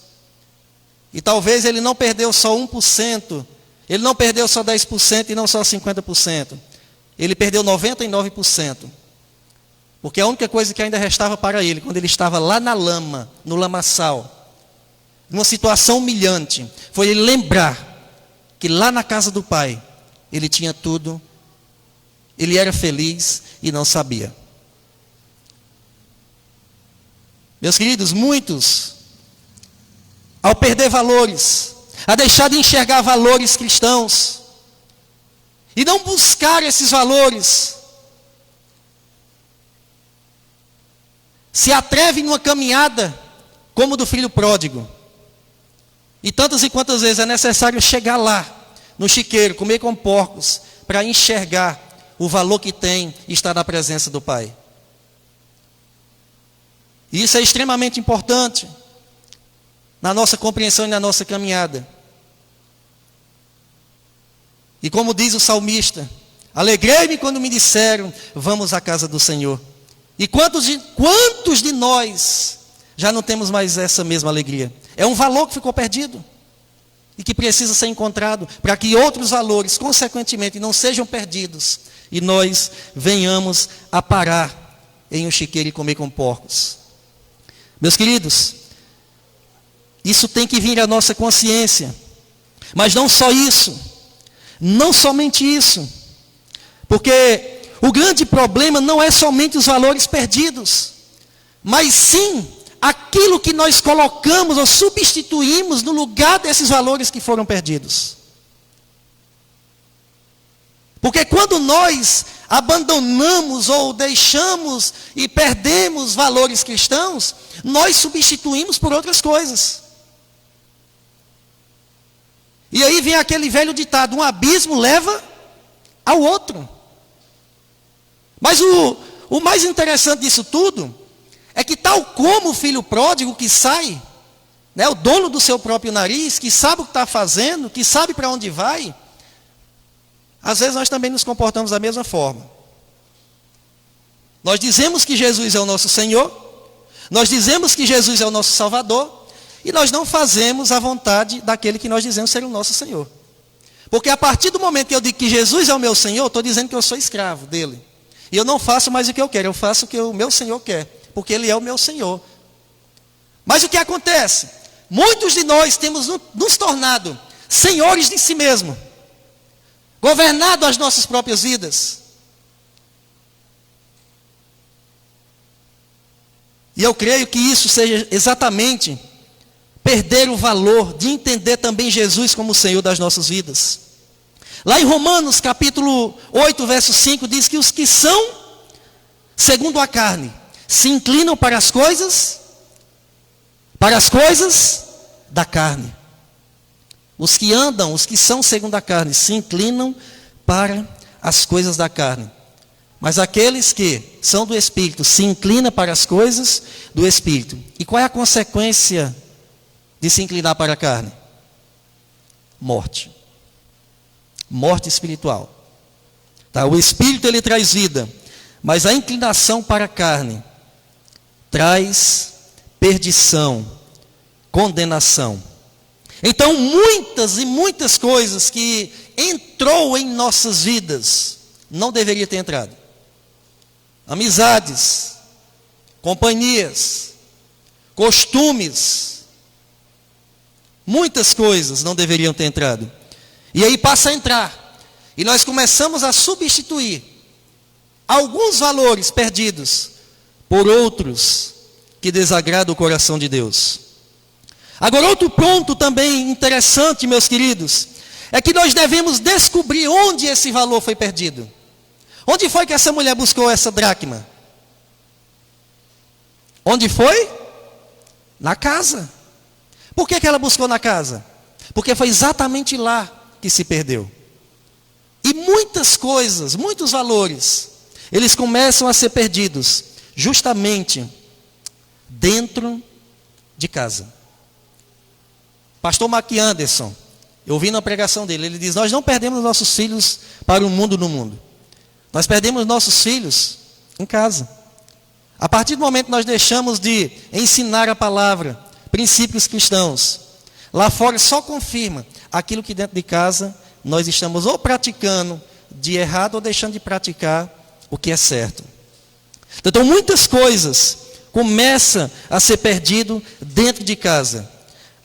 E talvez ele não perdeu só 1%, ele não perdeu só 10% e não só 50%. Ele perdeu 99%. Porque a única coisa que ainda restava para ele, quando ele estava lá na lama, no lamaçal, numa situação humilhante, foi ele lembrar que lá na casa do pai, ele tinha tudo, ele era feliz e não sabia. Meus queridos, muitos, ao perder valores, a deixar de enxergar valores cristãos, e não buscar esses valores, se atrevem numa caminhada como do filho pródigo. E tantas e quantas vezes é necessário chegar lá, no chiqueiro, comer com porcos, para enxergar o valor que tem estar na presença do Pai. E isso é extremamente importante na nossa compreensão e na nossa caminhada. E como diz o salmista, alegrei-me quando me disseram, vamos à casa do Senhor. E quantos de nós já não temos mais essa mesma alegria? É um valor que ficou perdido e que precisa ser encontrado para que outros valores, consequentemente, não sejam perdidos e nós venhamos a parar em um chiqueiro e comer com porcos. Meus queridos, isso tem que vir à nossa consciência. Mas não só isso, não somente isso, porque o grande problema não é somente os valores perdidos, mas sim aquilo que nós colocamos ou substituímos no lugar desses valores que foram perdidos. Porque quando nós abandonamos ou deixamos e perdemos valores cristãos, nós substituímos por outras coisas. E aí vem aquele velho ditado, um abismo leva ao outro. Mas o mais interessante disso tudo é que tal como o filho pródigo que sai, né, o dono do seu próprio nariz, que sabe o que está fazendo, que sabe para onde vai, às vezes nós também nos comportamos da mesma forma. Nós dizemos que Jesus é o nosso Senhor, nós dizemos que Jesus é o nosso Salvador, e nós não fazemos a vontade daquele que nós dizemos ser o nosso Senhor. Porque a partir do momento que eu digo que Jesus é o meu Senhor, eu estou dizendo que eu sou escravo dele. E eu não faço mais o que eu quero, eu faço o que o meu Senhor quer, porque ele é o meu Senhor. Mas o que acontece? Muitos de nós temos nos tornado senhores de si mesmo, governado as nossas próprias vidas. E eu creio que isso seja exatamente perder o valor de entender também Jesus como o Senhor das nossas vidas. Lá em Romanos capítulo 8, verso 5, diz que os que são segundo a carne se inclinam para as coisas da carne. Os que andam, os que são segundo a carne, se inclinam para as coisas da carne. Mas aqueles que são do Espírito se inclinam para as coisas do Espírito. E qual é a consequência de se inclinar para a carne? Morte. Morte espiritual. Tá? O Espírito ele traz vida, mas a inclinação para a carne traz perdição, condenação. Então muitas e muitas coisas que entrou em nossas vidas não deveria ter entrado. Amizades, companhias, costumes, muitas coisas não deveriam ter entrado. E aí passa a entrar. E nós começamos a substituir alguns valores perdidos por outros que desagradam o coração de Deus. Agora, outro ponto também interessante, meus queridos, é que nós devemos descobrir onde esse valor foi perdido. Onde foi que essa mulher buscou essa dracma? Onde foi? Na casa. Por que ela buscou na casa? Porque foi exatamente lá que se perdeu. E muitas coisas, muitos valores, eles começam a ser perdidos justamente dentro de casa. Pastor Mark Anderson, eu ouvi na pregação dele, ele diz, nós não perdemos nossos filhos para o mundo no mundo. Nós perdemos nossos filhos em casa. A partir do momento que nós deixamos de ensinar a palavra, princípios cristãos, lá fora só confirma aquilo que dentro de casa nós estamos ou praticando de errado ou deixando de praticar o que é certo. Então muitas coisas começam a ser perdido dentro de casa.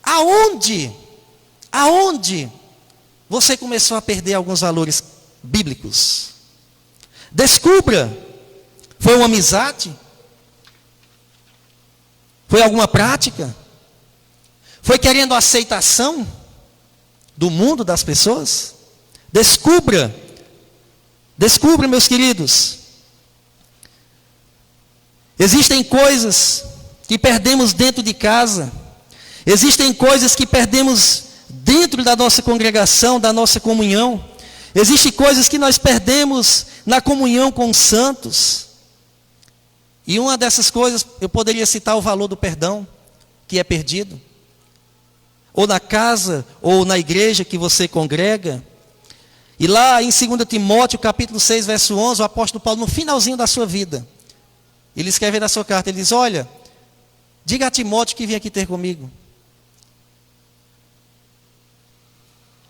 Aonde você começou a perder alguns valores bíblicos? Descubra. Foi uma amizade? Foi alguma prática? Foi querendo a aceitação do mundo, das pessoas? Descubra, meus queridos. Existem coisas que perdemos dentro de casa. Existem coisas que perdemos dentro da nossa congregação, da nossa comunhão. Existem coisas que nós perdemos na comunhão com os santos. E uma dessas coisas, eu poderia citar o valor do perdão, que é perdido. Ou na casa, ou na igreja que você congrega. E lá em 2 Timóteo, capítulo 6, verso 11, o apóstolo Paulo, no finalzinho da sua vida, ele escreve na sua carta, ele diz, olha, diga a Timóteo que vem aqui ter comigo.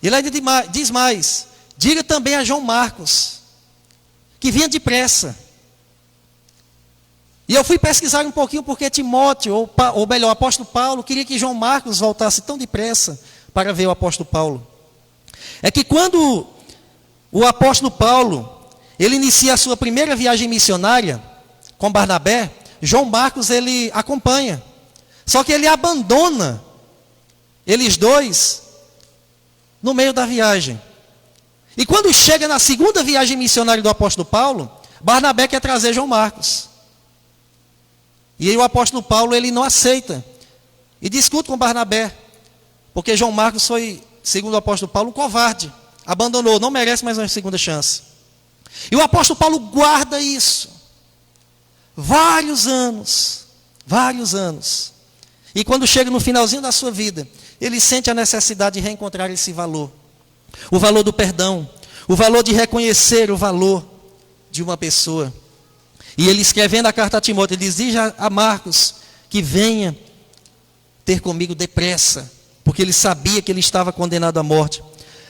Ele ainda diz mais, diga também a João Marcos, que vinha depressa. E eu fui pesquisar um pouquinho porque Timóteo, ou melhor, o apóstolo Paulo, queria que João Marcos voltasse tão depressa para ver o apóstolo Paulo. É que quando o apóstolo Paulo, ele inicia a sua primeira viagem missionária com Barnabé, João Marcos ele acompanha. Só que ele abandona eles dois no meio da viagem. E quando chega na segunda viagem missionária do apóstolo Paulo, Barnabé quer trazer João Marcos. E aí o apóstolo Paulo ele não aceita. E discute com Barnabé. Porque João Marcos foi, segundo o apóstolo Paulo, um covarde. Abandonou, não merece mais uma segunda chance. E o apóstolo Paulo guarda isso. Vários anos. E quando chega no finalzinho da sua vida, ele sente a necessidade de reencontrar esse valor. O valor do perdão. O valor de reconhecer o valor de uma pessoa. E ele escrevendo a carta a Timóteo, ele diz a Marcos que venha ter comigo depressa. Porque ele sabia que ele estava condenado à morte.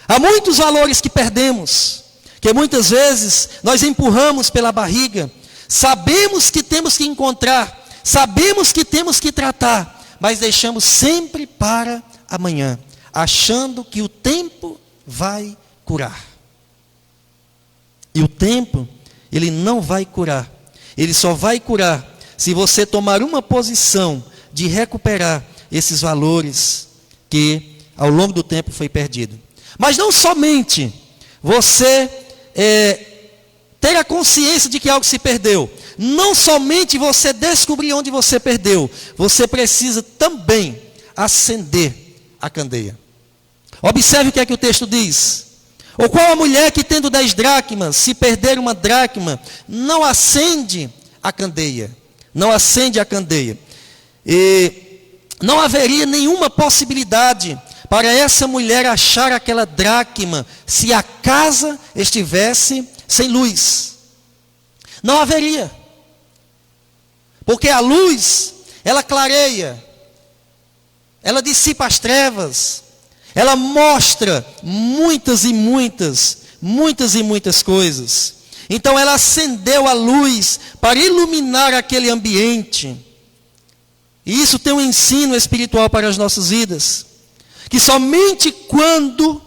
Há muitos valores que perdemos. Que muitas vezes nós empurramos pela barriga. Sabemos que temos que encontrar. Sabemos que temos que tratar. Mas deixamos sempre para amanhã. Achando que o tempo vai curar. E o tempo, ele não vai curar. Ele só vai curar se você tomar uma posição de recuperar esses valores que ao longo do tempo foi perdido. Mas não somente você ter a consciência de que algo se perdeu. Não somente você descobrir onde você perdeu. Você precisa também acender a candeia. Observe o que é que o texto diz. Ou qual a mulher que tendo 10 dracmas, se perder uma dracma, não acende a candeia. Não acende a candeia. E não haveria nenhuma possibilidade para essa mulher achar aquela dracma se a casa estivesse sem luz. Não haveria. Porque a luz, ela clareia. Ela dissipa as trevas. Ela mostra muitas e muitas coisas. Então ela acendeu a luz para iluminar aquele ambiente. E isso tem um ensino espiritual para as nossas vidas. Que somente quando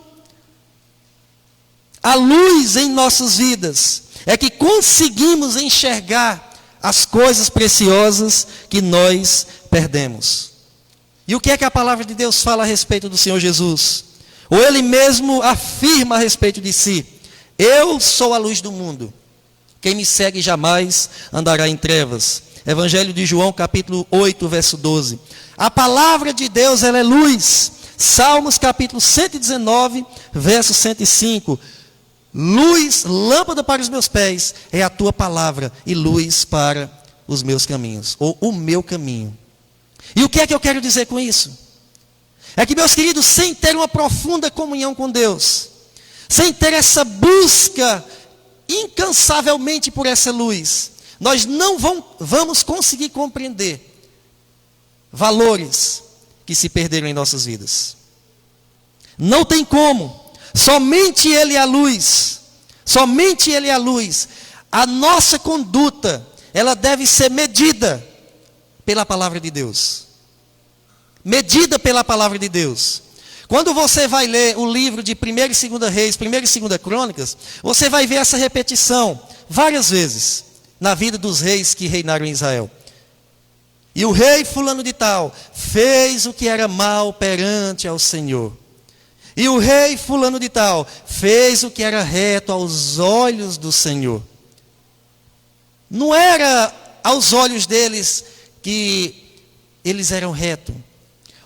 a luz em nossas vidas é que conseguimos enxergar as coisas preciosas que nós perdemos. E o que é que a palavra de Deus fala a respeito do Senhor Jesus? Ou Ele mesmo afirma a respeito de si: eu sou a luz do mundo. Quem me segue jamais andará em trevas. Evangelho de João, capítulo 8, verso 12. A palavra de Deus, ela é luz. Salmos, capítulo 119, verso 105. Luz, lâmpada para os meus pés, é a tua palavra, e luz para os meus caminhos, ou o meu caminho. E o que é que eu quero dizer com isso? É que, meus queridos, sem ter uma profunda comunhão com Deus, sem ter essa busca incansavelmente por essa luz, nós não vamos conseguir compreender valores que se perderam em nossas vidas. Não tem como. Somente Ele é a luz. Somente Ele é a luz. A nossa conduta, ela deve ser medida pela palavra de Deus. Medida pela palavra de Deus. Quando você vai ler o livro de 1 e 2 Reis, 1 e 2 Crônicas, você vai ver essa repetição várias vezes na vida dos reis que reinaram em Israel. E o rei fulano de tal fez o que era mal perante ao Senhor. E o rei fulano de tal fez o que era reto aos olhos do Senhor. Não era aos olhos deles que eles eram retos.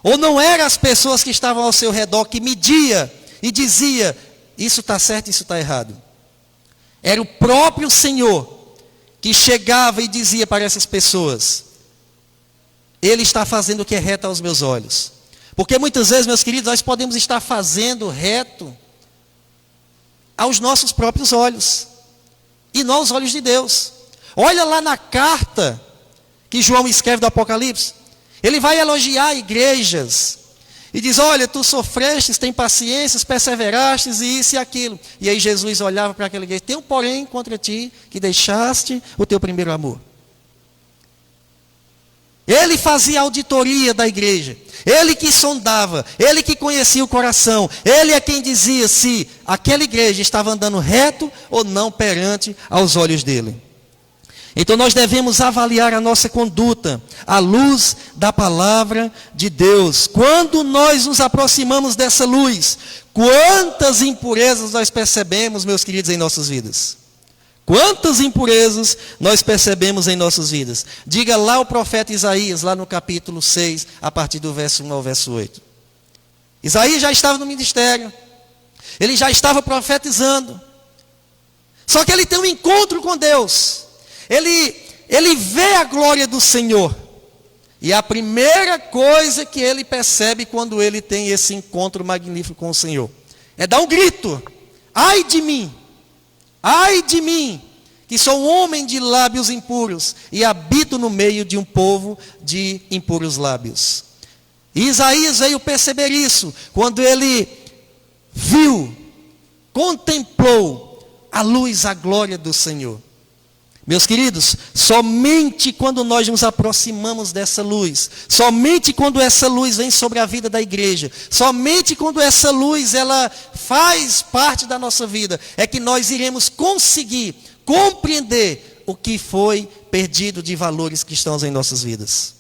Ou não eram as pessoas que estavam ao seu redor que media e dizia: isso está certo, isso está errado. Era o próprio Senhor que chegava e dizia para essas pessoas: ele está fazendo o que é reto aos meus olhos. Porque muitas vezes, meus queridos, nós podemos estar fazendo reto aos nossos próprios olhos, e não aos olhos de Deus. Olha lá na carta que João escreve do Apocalipse, ele vai elogiar igrejas, e diz: olha, tu sofrestes, tem paciência, perseverastes, e isso e aquilo. E aí Jesus olhava para aquela igreja: tem um porém contra ti, que deixaste o teu primeiro amor. Ele fazia auditoria da igreja, ele que sondava, ele que conhecia o coração, ele é quem dizia se aquela igreja estava andando reto ou não perante aos olhos dele. Então nós devemos avaliar a nossa conduta à luz da palavra de Deus. Quando nós nos aproximamos dessa luz, quantas impurezas nós percebemos, meus queridos, em nossas vidas? Quantas impurezas nós percebemos em nossas vidas? Diga lá o profeta Isaías, lá no capítulo 6, a partir do verso 1 ao verso 8. Isaías já estava no ministério, ele já estava profetizando, só que ele tem um encontro com Deus. Ele vê a glória do Senhor. E a primeira coisa que ele percebe quando ele tem esse encontro magnífico com o Senhor é dar um grito: ai de mim, que sou um homem de lábios impuros e habito no meio de um povo de impuros lábios. E Isaías veio perceber isso quando ele viu, contemplou a luz, a glória do Senhor. Meus queridos, somente quando nós nos aproximamos dessa luz, somente quando essa luz vem sobre a vida da igreja, somente quando essa luz ela faz parte da nossa vida, é que nós iremos conseguir compreender o que foi perdido de valores cristãos em nossas vidas.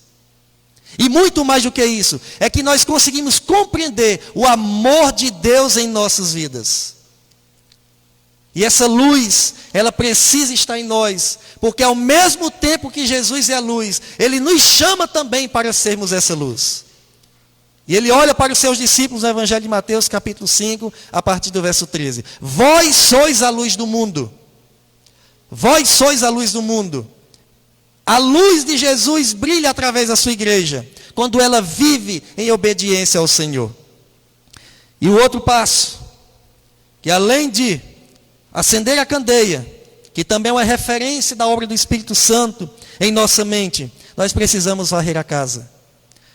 E muito mais do que isso, é que nós conseguimos compreender o amor de Deus em nossas vidas. E essa luz, ela precisa estar em nós, porque ao mesmo tempo que Jesus é a luz, Ele nos chama também para sermos essa luz. E Ele olha para os seus discípulos no Evangelho de Mateus, capítulo 5, a partir do verso 13. Vós sois a luz do mundo. Vós sois a luz do mundo. A luz de Jesus brilha através da sua igreja, quando ela vive em obediência ao Senhor. E o outro passo, que além de acender a candeia, que também é uma referência da obra do Espírito Santo em nossa mente, nós precisamos varrer a casa.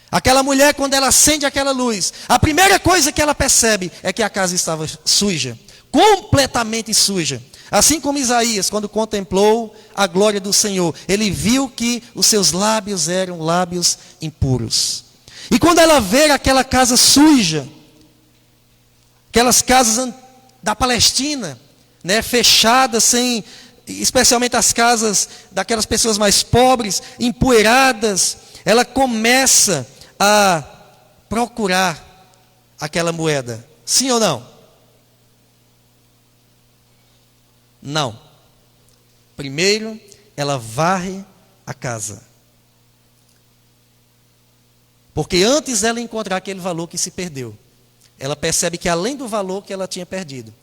Aquela mulher, quando ela acende aquela luz, a primeira coisa que ela percebe é que a casa estava suja, completamente suja. Assim como Isaías, quando contemplou a glória do Senhor, ele viu que os seus lábios eram lábios impuros. E quando ela vê aquela casa suja, aquelas casas da Palestina, fechadas, especialmente as casas daquelas pessoas mais pobres, empoeiradas, ela começa a procurar aquela moeda. Sim ou não? Não. Primeiro, ela varre a casa. Porque antes dela encontrar aquele valor que se perdeu, ela percebe que além do valor que ela tinha perdido,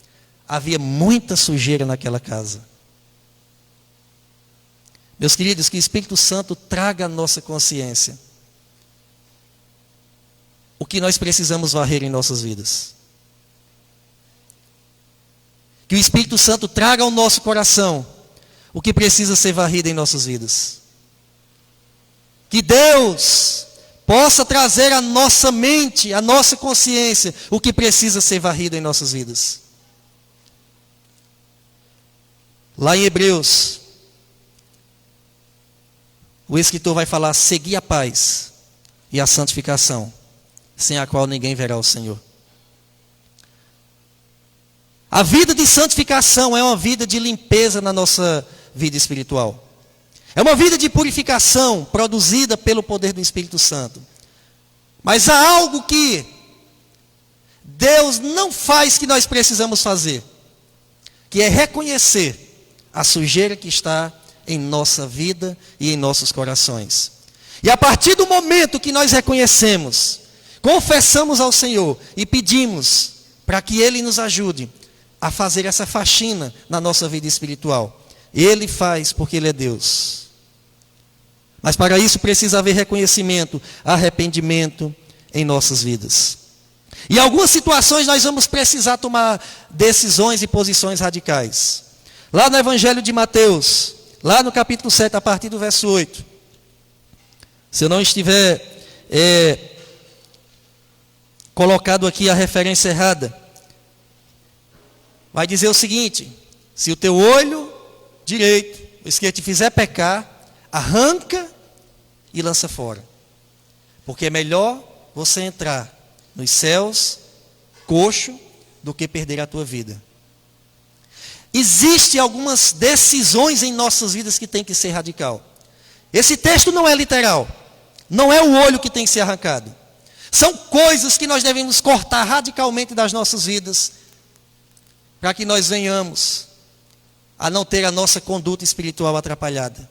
havia muita sujeira naquela casa. Meus queridos, que o Espírito Santo traga à nossa consciência o que nós precisamos varrer em nossas vidas. Que o Espírito Santo traga ao nosso coração o que precisa ser varrido em nossas vidas. Que Deus possa trazer à nossa mente, à nossa consciência, o que precisa ser varrido em nossas vidas. Lá em Hebreus, o escritor vai falar: segui a paz e a santificação, sem a qual ninguém verá o Senhor. A vida de santificação é uma vida de limpeza na nossa vida espiritual. É uma vida de purificação produzida pelo poder do Espírito Santo. Mas há algo que Deus não faz que nós precisamos fazer, que é reconhecer a sujeira que está em nossa vida e em nossos corações. E a partir do momento que nós reconhecemos, confessamos ao Senhor e pedimos para que Ele nos ajude a fazer essa faxina na nossa vida espiritual, Ele faz porque Ele é Deus. Mas para isso precisa haver reconhecimento, arrependimento em nossas vidas. Em algumas situações nós vamos precisar tomar decisões e posições radicais. Lá no Evangelho de Mateus, lá no capítulo 7, a partir do verso 8. Se eu não estiver colocado aqui a referência errada, vai dizer o seguinte: se o teu olho direito, o esquerdo te fizer pecar, arranca e lança fora. Porque é melhor você entrar nos céus coxo do que perder a tua vida. Existem algumas decisões em nossas vidas que tem que ser radical. Esse texto não é literal. Não é o olho que tem que ser arrancado. São coisas que nós devemos cortar radicalmente das nossas vidas, para que nós venhamos a não ter a nossa conduta espiritual atrapalhada.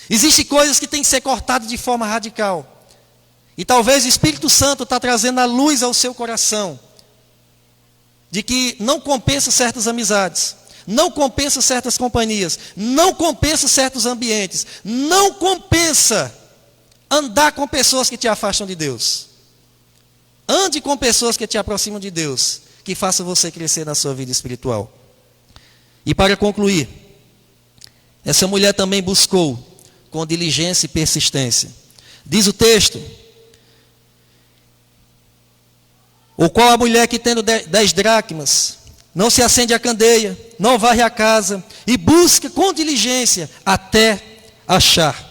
Existem coisas que têm que ser cortadas de forma radical. E talvez o Espírito Santo está trazendo a luz ao seu coração, de que não compensa certas amizades, não compensa certas companhias, não compensa certos ambientes, não compensa andar com pessoas que te afastam de Deus. Ande com pessoas que te aproximam de Deus, que façam você crescer na sua vida espiritual. E para concluir, essa mulher também buscou com diligência e persistência. Diz o texto: o qual a mulher que tendo 10 dracmas, não se acende a candeia, não varre a casa, e busca com diligência até achar.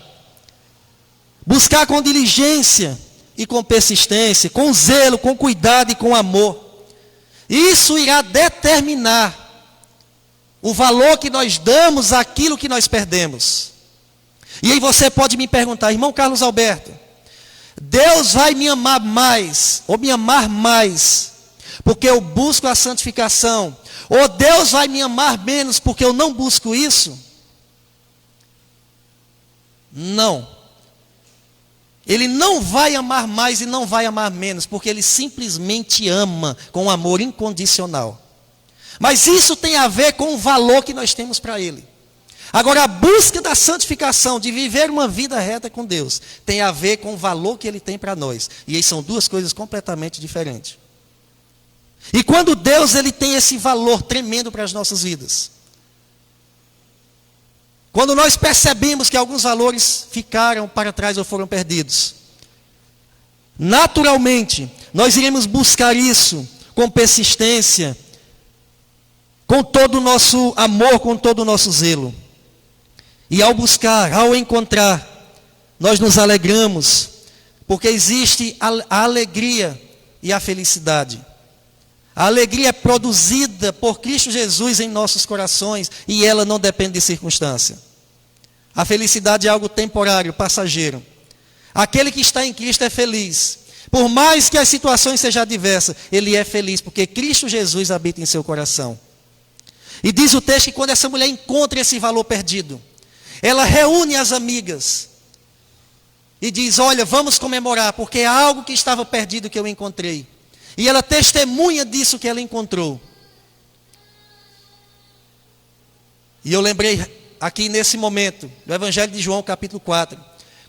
Buscar com diligência e com persistência, com zelo, com cuidado e com amor. Isso irá determinar o valor que nós damos àquilo que nós perdemos. E aí você pode me perguntar: irmão Carlos Alberto, Deus vai me amar mais, ou me amar mais, porque eu busco a santificação, ou Deus vai me amar menos porque eu não busco isso? Não. Ele não vai amar mais e não vai amar menos, porque Ele simplesmente ama com um amor incondicional. Mas isso tem a ver com o valor que nós temos para Ele. Agora, a busca da santificação, de viver uma vida reta com Deus, tem a ver com o valor que Ele tem para nós. E aí são duas coisas completamente diferentes. E quando Deus Ele tem esse valor tremendo para as nossas vidas, quando nós percebemos que alguns valores ficaram para trás ou foram perdidos, naturalmente, nós iremos buscar isso com persistência, com todo o nosso amor, com todo o nosso zelo. E ao buscar, ao encontrar, nós nos alegramos, porque existe a alegria e a felicidade. A alegria é produzida por Cristo Jesus em nossos corações, e ela não depende de circunstância. A felicidade é algo temporário, passageiro. Aquele que está em Cristo é feliz. Por mais que as situações sejam adversas, ele é feliz, porque Cristo Jesus habita em seu coração. E diz o texto que quando essa mulher encontra esse valor perdido, ela reúne as amigas e diz: olha, vamos comemorar, porque é algo que estava perdido que eu encontrei. E ela testemunha disso que ela encontrou. E eu lembrei aqui nesse momento, do Evangelho de João, capítulo 4,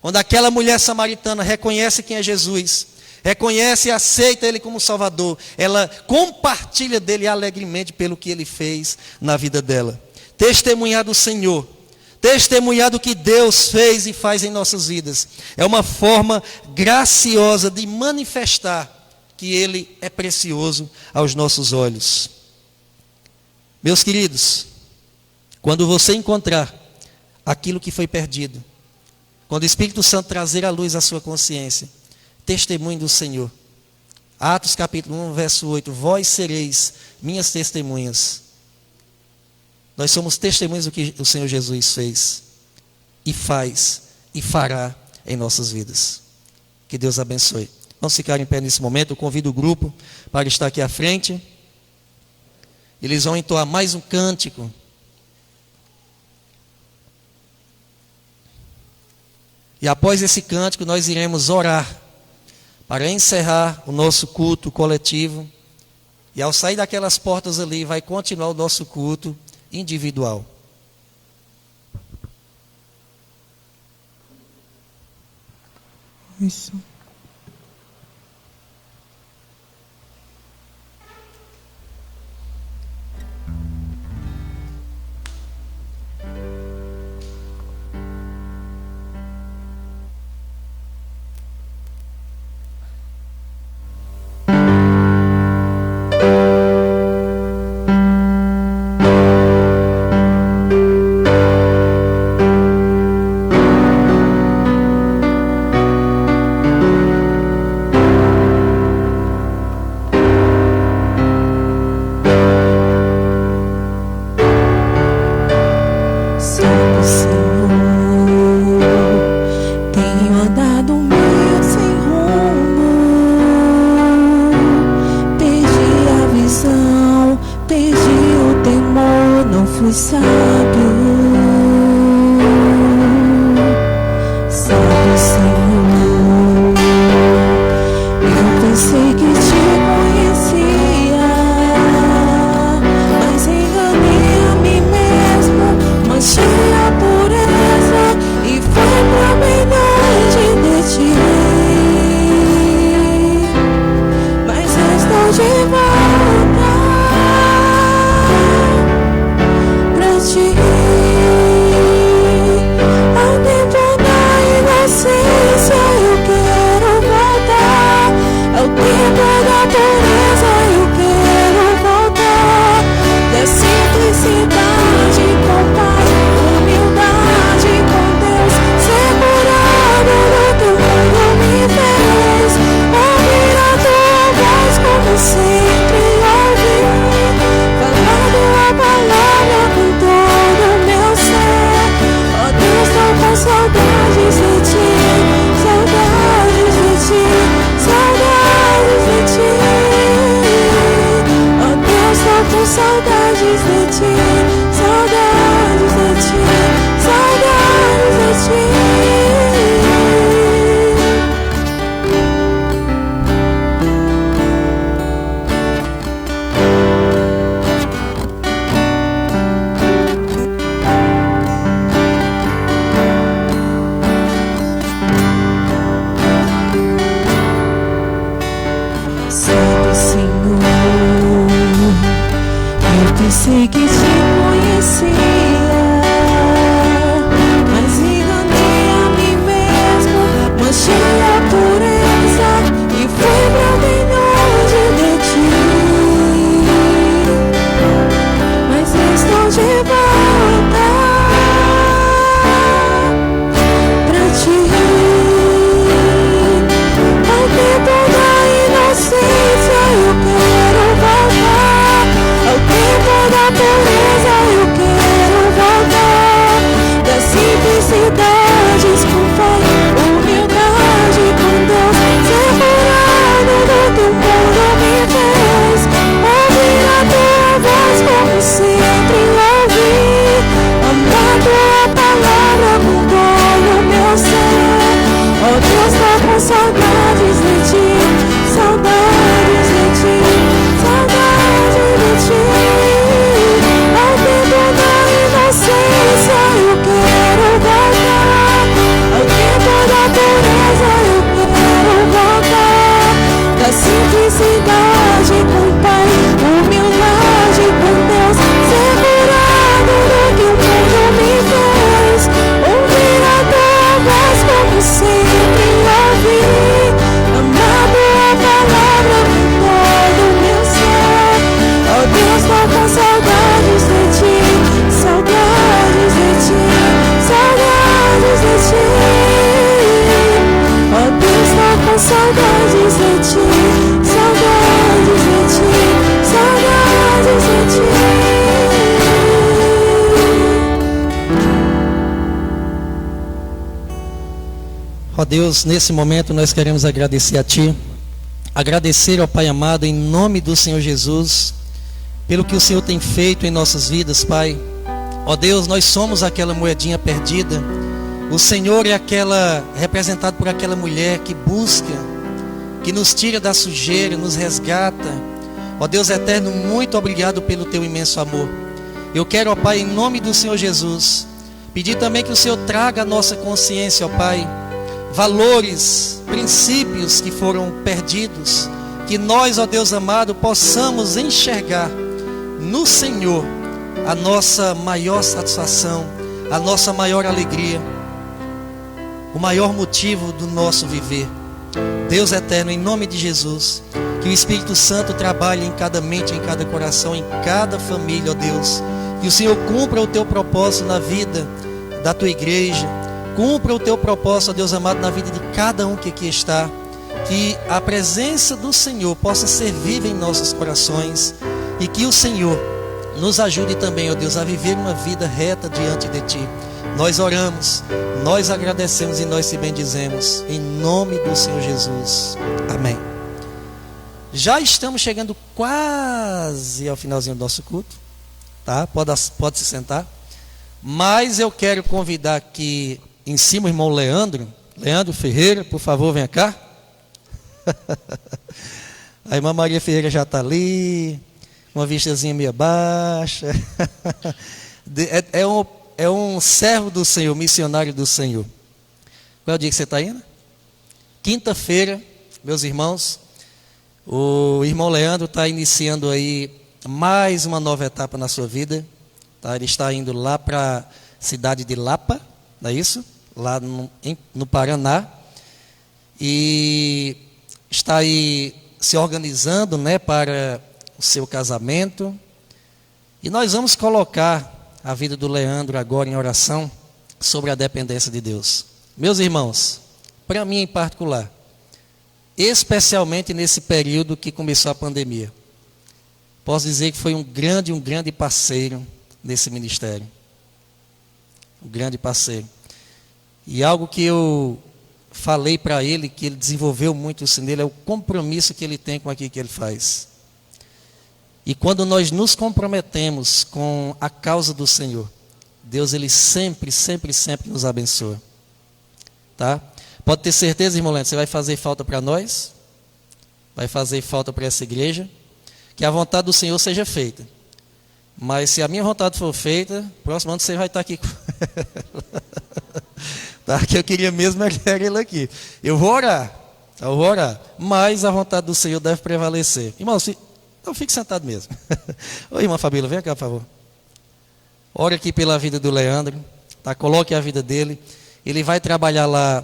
quando aquela mulher samaritana reconhece quem é Jesus, reconhece e aceita Ele como Salvador, ela compartilha dele alegremente pelo que Ele fez na vida dela. Testemunhar do Senhor, testemunhar do que Deus fez e faz em nossas vidas, é uma forma graciosa de manifestar que Ele é precioso aos nossos olhos. Meus queridos, quando você encontrar aquilo que foi perdido, quando o Espírito Santo trazer à luz a sua consciência, testemunhe do Senhor. Atos capítulo 1, verso 8, vós sereis minhas testemunhas. Nós somos testemunhas do que o Senhor Jesus fez, e faz, e fará em nossas vidas. Que Deus abençoe. Vamos ficar em pé nesse momento. Eu convido o grupo para estar aqui à frente. Eles vão entoar mais um cântico. E após esse cântico nós iremos orar para encerrar o nosso culto coletivo. E ao sair daquelas portas ali vai continuar o nosso culto individual. Isso. Ó Deus, nesse momento nós queremos agradecer a Ti, agradecer ao Pai amado em nome do Senhor Jesus, pelo que o Senhor tem feito em nossas vidas, Pai. Ó Deus, nós somos aquela moedinha perdida, o Senhor é representado por aquela mulher que busca, que nos tira da sujeira, nos resgata. Ó Deus eterno, muito obrigado pelo Teu imenso amor. Eu quero, ó Pai, em nome do Senhor Jesus, pedir também que o Senhor traga a nossa consciência, ó Pai, valores, princípios que foram perdidos, que nós, ó Deus amado, possamos enxergar no Senhor a nossa maior satisfação, a nossa maior alegria, o maior motivo do nosso viver. Deus eterno, em nome de Jesus, que o Espírito Santo trabalhe em cada mente, em cada coração, em cada família, ó Deus. Que o Senhor cumpra o teu propósito na vida da tua igreja. Cumpra o teu propósito, ó Deus amado, na vida de cada um que aqui está. Que a presença do Senhor possa ser viva em nossos corações. E que o Senhor nos ajude também, ó Deus, a viver uma vida reta diante de Ti. Nós oramos, nós agradecemos e nós te bendizemos. Em nome do Senhor Jesus. Amém. Já estamos chegando quase ao finalzinho do nosso culto. Tá? Pode se sentar. Mas eu quero convidar aqui em cima o irmão Leandro Ferreira, por favor, venha cá. A irmã Maria Ferreira já está ali, uma vistazinha meio baixa. É um servo do Senhor, missionário do Senhor. Qual é o dia que você está indo? Quinta-feira, meus irmãos, o irmão Leandro está iniciando aí mais uma nova etapa na sua vida. Tá? Ele está indo lá para a cidade de Lapa, não é isso? Lá no Paraná. E está aí se organizando, né, para o seu casamento. E nós vamos colocar a vida do Leandro agora em oração sobre a dependência de Deus. Meus irmãos, para mim em particular, especialmente nesse período que começou a pandemia, posso dizer que foi um grande parceiro nesse ministério. Um grande parceiro. E algo que eu falei para ele, que ele desenvolveu muito isso nele, é o compromisso que ele tem com aquilo que ele faz. E quando nós nos comprometemos com a causa do Senhor, Deus, Ele sempre nos abençoa. Tá? Pode ter certeza, irmão Leandro, você vai fazer falta para nós, vai fazer falta para essa igreja, que a vontade do Senhor seja feita. Mas se a minha vontade for feita, próximo ano você vai estar aqui. Tá? Que eu queria mesmo era ele aqui. Eu vou orar, mas a vontade do Senhor deve prevalecer. Irmãos, então fique sentado mesmo. Oi, irmã Fabíola, vem cá, por favor. Ore aqui pela vida do Leandro, tá? Coloque a vida dele. Ele vai trabalhar lá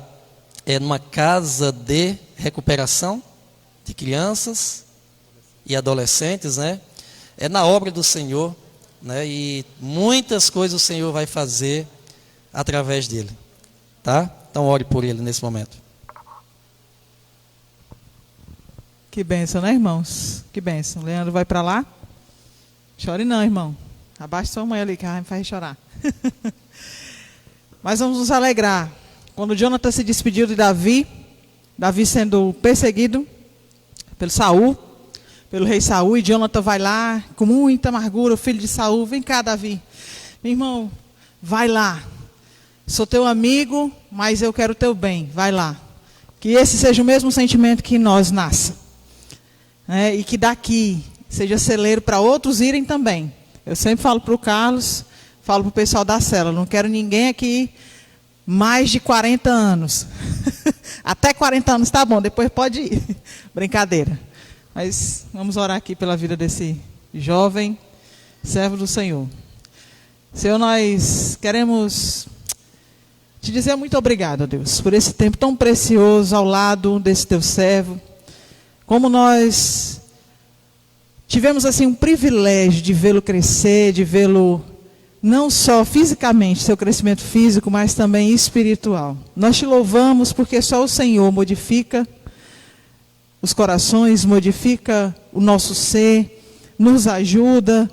numa casa de recuperação de crianças e adolescentes, né? É na obra do Senhor, né? E muitas coisas o Senhor vai fazer através dele, tá? Então ore por ele nesse momento. Que bênção, né, irmãos? Que bênção. Leandro vai para lá. Chore não, irmão. Abaixe sua mãe ali, que ela me faz chorar. Mas vamos nos alegrar. Quando Jonathan se despediu de Davi sendo perseguido pelo Saul, pelo rei Saul, e Jonathan vai lá com muita amargura, o filho de Saul, vem cá, Davi. Meu irmão, vai lá. Sou teu amigo, mas eu quero o teu bem. Vai lá. Que esse seja o mesmo sentimento que em nós nasça. E que daqui seja celeiro para outros irem também. Eu sempre falo para o Carlos, falo para o pessoal da célula, não quero ninguém aqui mais de 40 anos. Até 40 anos tá bom, depois pode ir. Brincadeira. Mas vamos orar aqui pela vida desse jovem servo do Senhor. Senhor, nós queremos te dizer muito obrigado, Deus, por esse tempo tão precioso ao lado desse teu servo. Como nós tivemos assim um privilégio de vê-lo crescer, de vê-lo não só fisicamente, seu crescimento físico, mas também espiritual. Nós te louvamos porque só o Senhor modifica os corações, modifica o nosso ser, nos ajuda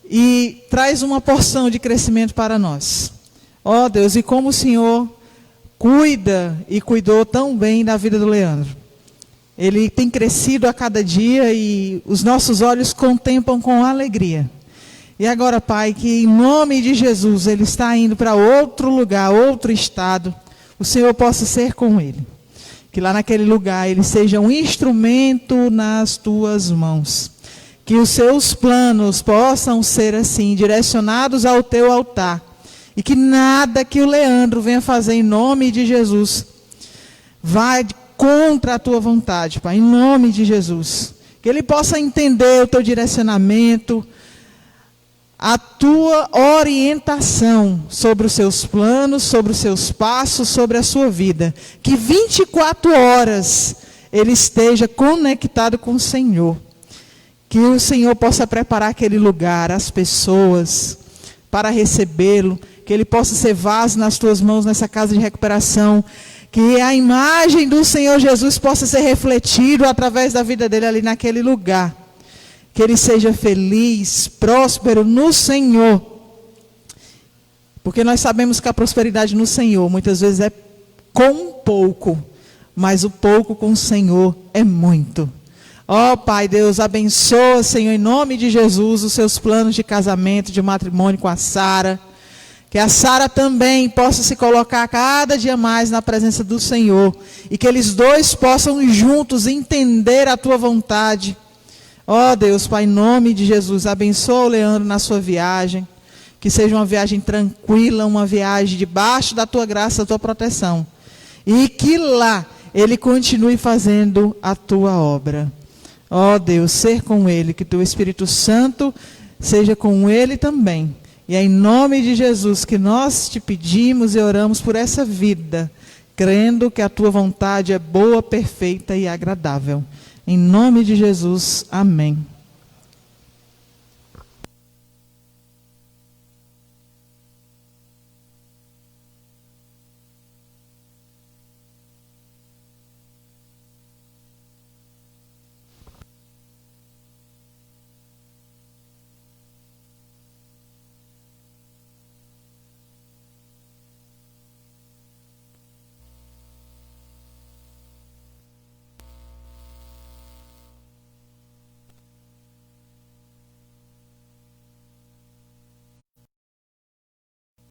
e traz uma porção de crescimento para nós. Ó Deus, e como o Senhor cuida e cuidou tão bem da vida do Leandro. Ele tem crescido a cada dia e os nossos olhos contemplam com alegria. E agora, Pai, que em nome de Jesus ele está indo para outro lugar, outro estado, o Senhor possa ser com ele. Que lá naquele lugar ele seja um instrumento nas tuas mãos. Que os seus planos possam ser assim, direcionados ao teu altar. E que nada que o Leandro venha fazer em nome de Jesus vai contra a tua vontade, Pai, em nome de Jesus. Que ele possa entender o teu direcionamento, a tua orientação sobre os seus planos, sobre os seus passos, sobre a sua vida. Que 24 horas ele esteja conectado com o Senhor. Que o Senhor possa preparar aquele lugar, as pessoas, para recebê-lo. Que ele possa ser vaso nas tuas mãos nessa casa de recuperação. Que a imagem do Senhor Jesus possa ser refletido através da vida dele ali naquele lugar. Que ele seja feliz, próspero no Senhor. Porque nós sabemos que a prosperidade no Senhor muitas vezes é com pouco. Mas o pouco com o Senhor é muito. Ó Pai Deus, abençoa, Senhor, em nome de Jesus, os seus planos de casamento, de matrimônio com a Sara. Que a Sara também possa se colocar cada dia mais na presença do Senhor. E que eles dois possam juntos entender a tua vontade. Ó Deus, Pai, em nome de Jesus, abençoa o Leandro na sua viagem. Que seja uma viagem tranquila, uma viagem debaixo da tua graça, da tua proteção. E que lá ele continue fazendo a tua obra. Ó Deus, ser com ele, que teu Espírito Santo seja com ele também. E é em nome de Jesus que nós te pedimos e oramos por essa vida, crendo que a tua vontade é boa, perfeita e agradável. Em nome de Jesus, amém.